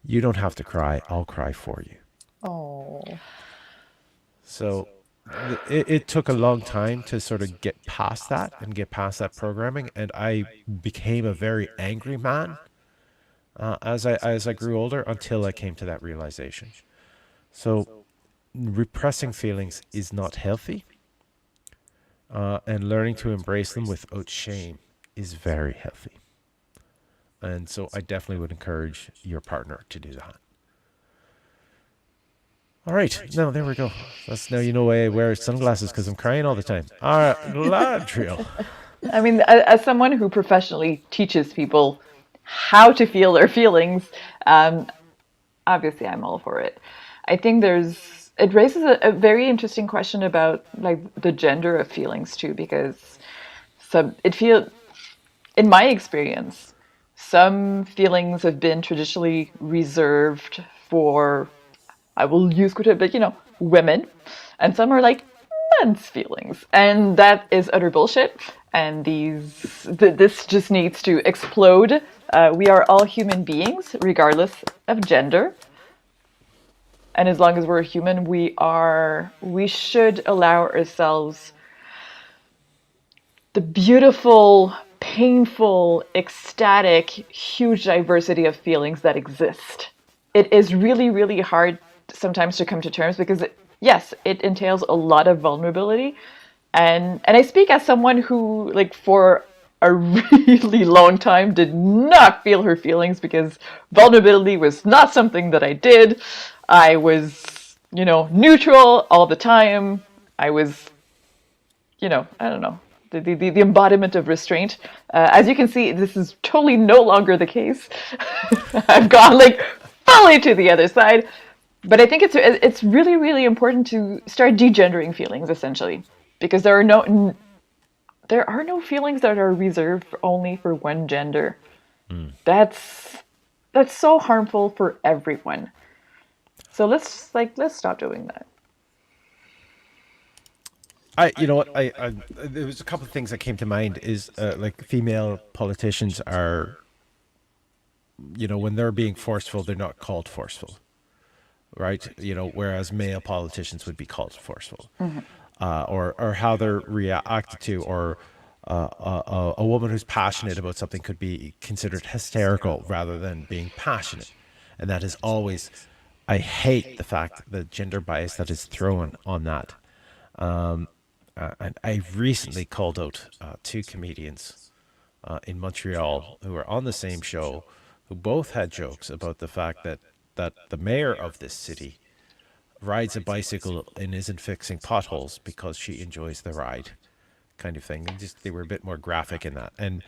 "You don't have to cry, I'll cry for you." oh, So it took a long time to sort of get past that and get past that programming, and I became a very angry man as I grew older, until I came to that realization. So repressing feelings is not healthy, and learning to embrace them without shame is very healthy. And so I definitely would encourage your partner to do that. All right, now there we go. That's now you know why I wear sunglasses, because I'm crying all the time. All right, Galadriel. I mean, as someone who professionally teaches people how to feel their feelings, obviously I'm all for it. I think it raises a very interesting question about like the gender of feelings too, because in my experience, some feelings have been traditionally reserved for, I will use quote, but you know, women, and some are like men's feelings, and that is utter bullshit. And this just needs to explode. We are all human beings, regardless of gender. And as long as we're human, we should allow ourselves the beautiful, painful, ecstatic, huge diversity of feelings that exist. It is really, really hard sometimes to come to terms, because yes, it entails a lot of vulnerability. And I speak as someone who, like, for a really long time did not feel her feelings, because vulnerability was not something that I did. I was, you know, neutral all the time. I was, you know, I don't know, the embodiment of restraint. As you can see, this is totally no longer the case. I've gone like fully to the other side. But I think it's really, really important to start degendering feelings, essentially, because there are no feelings that are reserved only for one gender. That's so harmful for everyone. So let's stop doing that. You know what? There was a couple of things that came to mind. Is like female politicians are, you know, when they're being forceful, they're not called forceful, right? You know, whereas male politicians would be called forceful, or how they're reacted to, or a woman who's passionate about something could be considered hysterical rather than being passionate, and that is always. I hate the fact the gender bias that is thrown on that. and I recently called out two comedians in Montreal who were on the same show, who both had jokes about the fact that the mayor of this city rides a bicycle and isn't fixing potholes because she enjoys the ride, kind of thing. They were a bit more graphic in that. And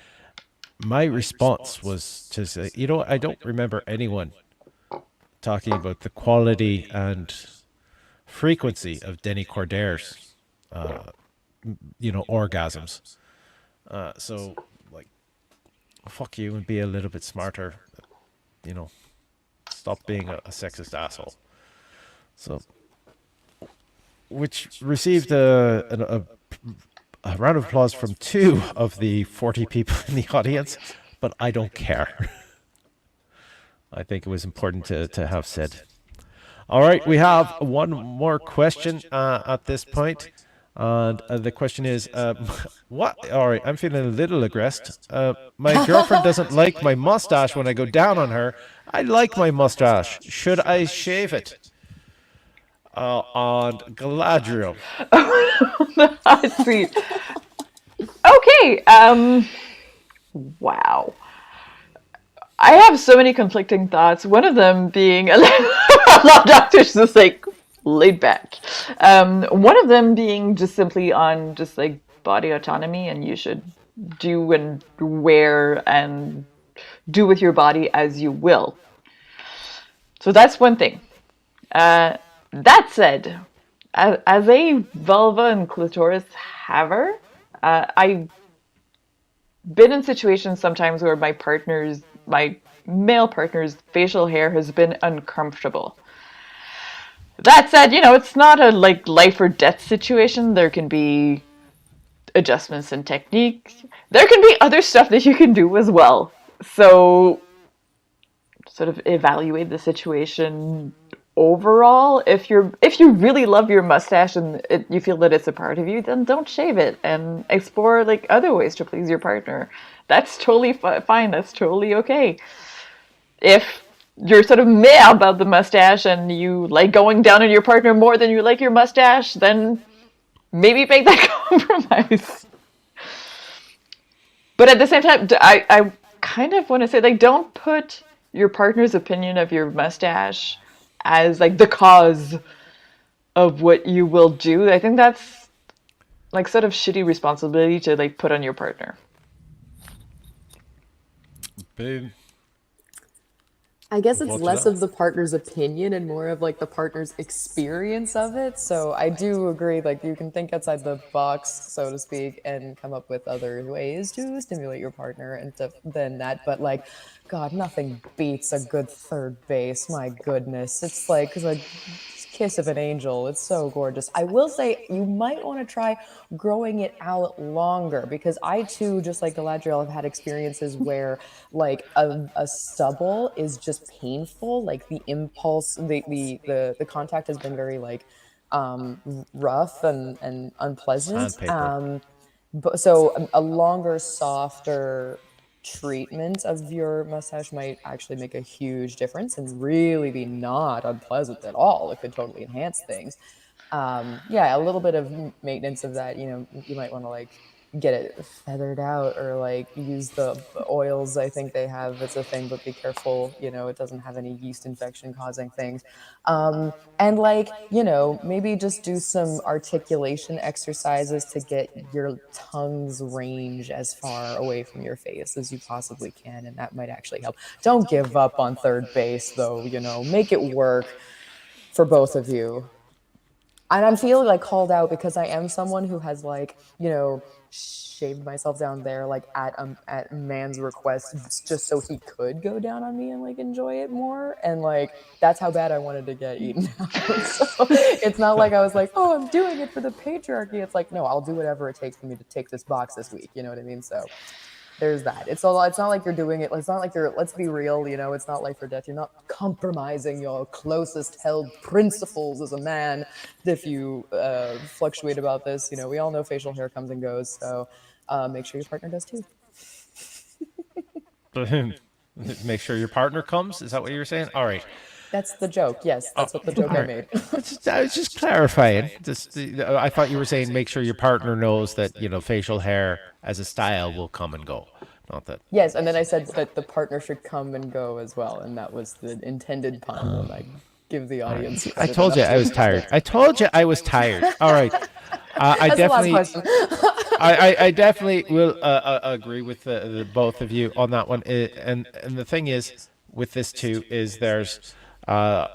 my response was to say, I don't remember anyone talking about the quality and frequency of Denny Corder's, orgasms. So, like, fuck you and be a little bit smarter. Stop being a sexist asshole. So, which received a round of applause from 2 of the 40 people in the audience, but I don't care. I think it was important to have said. All right, we have one more question at this point. And the question is, what? All right, I'm feeling a little aggressed. My girlfriend doesn't like my mustache when I go down on her. I like my mustache. Should I shave it? On Galadriel. That's sweet. Okay. Wow. I have so many conflicting thoughts. One of them being a lot of doctors just like laid back. One of them being just simply on just like body autonomy, and you should do and wear and do with your body as you will. So that's one thing. That said, as a vulva and clitoris haver, I've been in situations sometimes where my male partner's facial hair has been uncomfortable. That said, it's not a like life or death situation. There can be adjustments and techniques. There can be other stuff that you can do as well. So sort of evaluate the situation overall. If you really love your mustache and you feel that it's a part of you, then don't shave it and explore like other ways to please your partner. That's totally fine. That's totally okay. If you're sort of meh about the mustache and you like going down on your partner more than you like your mustache, then maybe make that compromise. But at the same time, I kind of want to say, like, don't put your partner's opinion of your mustache as like the cause of what you will do. I think that's like sort of shitty responsibility to like put on your partner. Boom. I guess it's less of the partner's opinion and more of like the partner's experience of it. So I do agree, like you can think outside the box, so to speak, and come up with other ways to stimulate your partner and than that. But like, God, nothing beats a good third base. My goodness, it's like a kiss of an angel. It's so gorgeous. I will say you might want to try growing it out longer, because I too, just like Galadriel, have had experiences where like a stubble is just painful. Like the impulse, the contact has been very like rough and unpleasant. Sandpaper. But so a longer, softer treatment of your mustache might actually make a huge difference and really be not unpleasant at all. It could totally enhance things. Yeah, a little bit of maintenance of that. You might want to like get it feathered out or like use the oils. I think they have, it's a thing, but be careful, it doesn't have any yeast infection causing things. And like, maybe just do some articulation exercises to get your tongue's range as far away from your face as you possibly can, and that might actually help. Don't give up on third base though, make it work for both of you. And I'm feeling like called out because I am someone who has like, shaved myself down there like at man's request just so he could go down on me and like enjoy it more. And like that's how bad I wanted to get eaten out. So it's not like I was like, oh, I'm doing it for the patriarchy. It's like, no, I'll do whatever it takes for me to take this box this week. You know what I mean? So there's that. It's not like you're doing it. It's not like let's be real, it's not life or death. You're not compromising your closest held principles as a man if you fluctuate about this. We all know facial hair comes and goes. So make sure your partner does too. Make sure your partner comes? Is that what you were saying? All right. That's the joke. Yes, that's what the joke I made. I was just clarifying. I thought you were saying make sure your partner knows that facial hair as a style will come and go. Not that. Yes, and then I said that the partner should come and go as well, and that was the intended pun. And I give the audience. I told you I was tired. I told you I was tired. All right. I That's definitely. the last question. I definitely will agree with the both of you on that one. And the thing is, with this too, is there's I've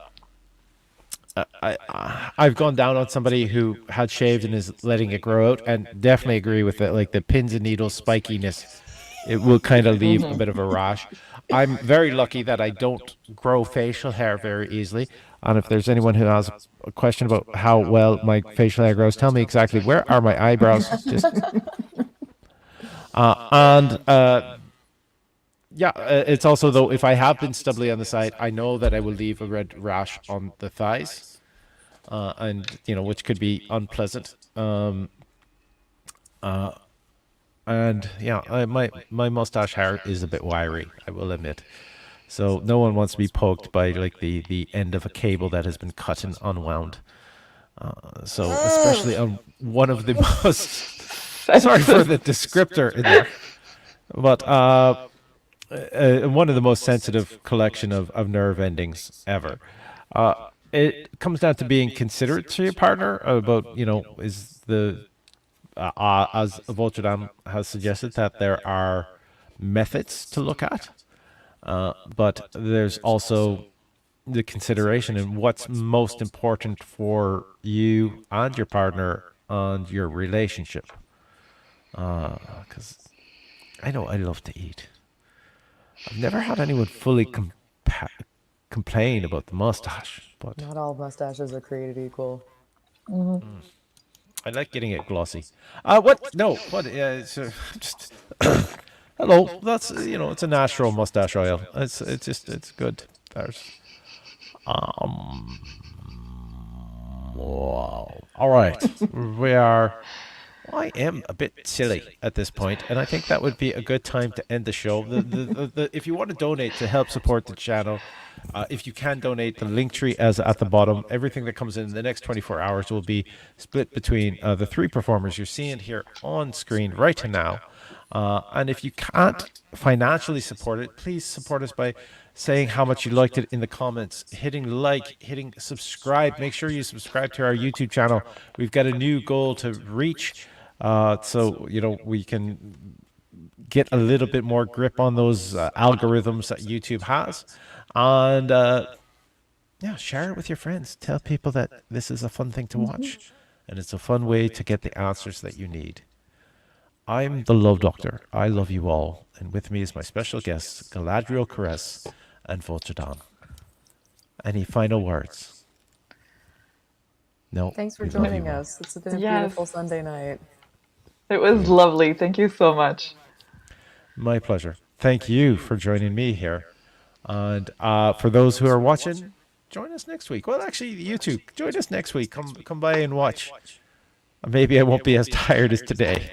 gone down on somebody who had shaved and is letting it grow out, and definitely agree with it. Like the pins and needles spikiness, it will kind of leave a bit of a rash. I'm very lucky that I don't grow facial hair very easily. And if there's anyone who has a question about how well my facial hair grows, tell me exactly where are my eyebrows. Just it's also though if I have been stubbly on the side, I know that I will leave a red rash on the thighs, and which could be unpleasant. And yeah, my mustache hair is a bit wiry, I will admit. So no one wants to be poked by like the end of a cable that has been cut and unwound. So especially on one of the most sorry for the descriptor in there, but one of the most sensitive collection of nerve endings ever. It comes down to being considerate to your partner about is the as Votre Dame has suggested that there are methods to look at, but there's also the consideration and what's most important for you and your partner and your relationship. Because I know I love to eat. I've never had anyone fully complain about the mustache, but Not all mustaches are created equal. I like getting it glossy. What? No. What? Just hello. That's it's a natural mustache oil. It's good. There's wow. All right. We are. I am a bit silly at this point, and I think that would be a good time to end the show. If you want to donate to help support the channel, if you can donate, the link tree is at the bottom. Everything that comes in the next 24 hours will be split between the three performers you're seeing here on screen right now. And if you can't financially support it, please support us by saying how much you liked it in the comments, hitting like, hitting subscribe. Make sure you subscribe to our YouTube channel. We've got a new goal to reach, so we can get a little bit more grip on those algorithms that YouTube has, and share it with your friends. Tell people that this is a fun thing to watch, and it's a fun way to get the answers that you need. I'm the Love Doctor. I love you all, and with me is my special guests, Galadriel Caresse and Votre Dame. Any final words? No. Thanks for joining us. It's been a beautiful Sunday night. It was lovely. Thank you so much. My pleasure. Thank you for joining me here. And for those who are watching, join us next week. Well, actually, YouTube, join us next week. Come by and watch. Maybe I won't be as tired as today.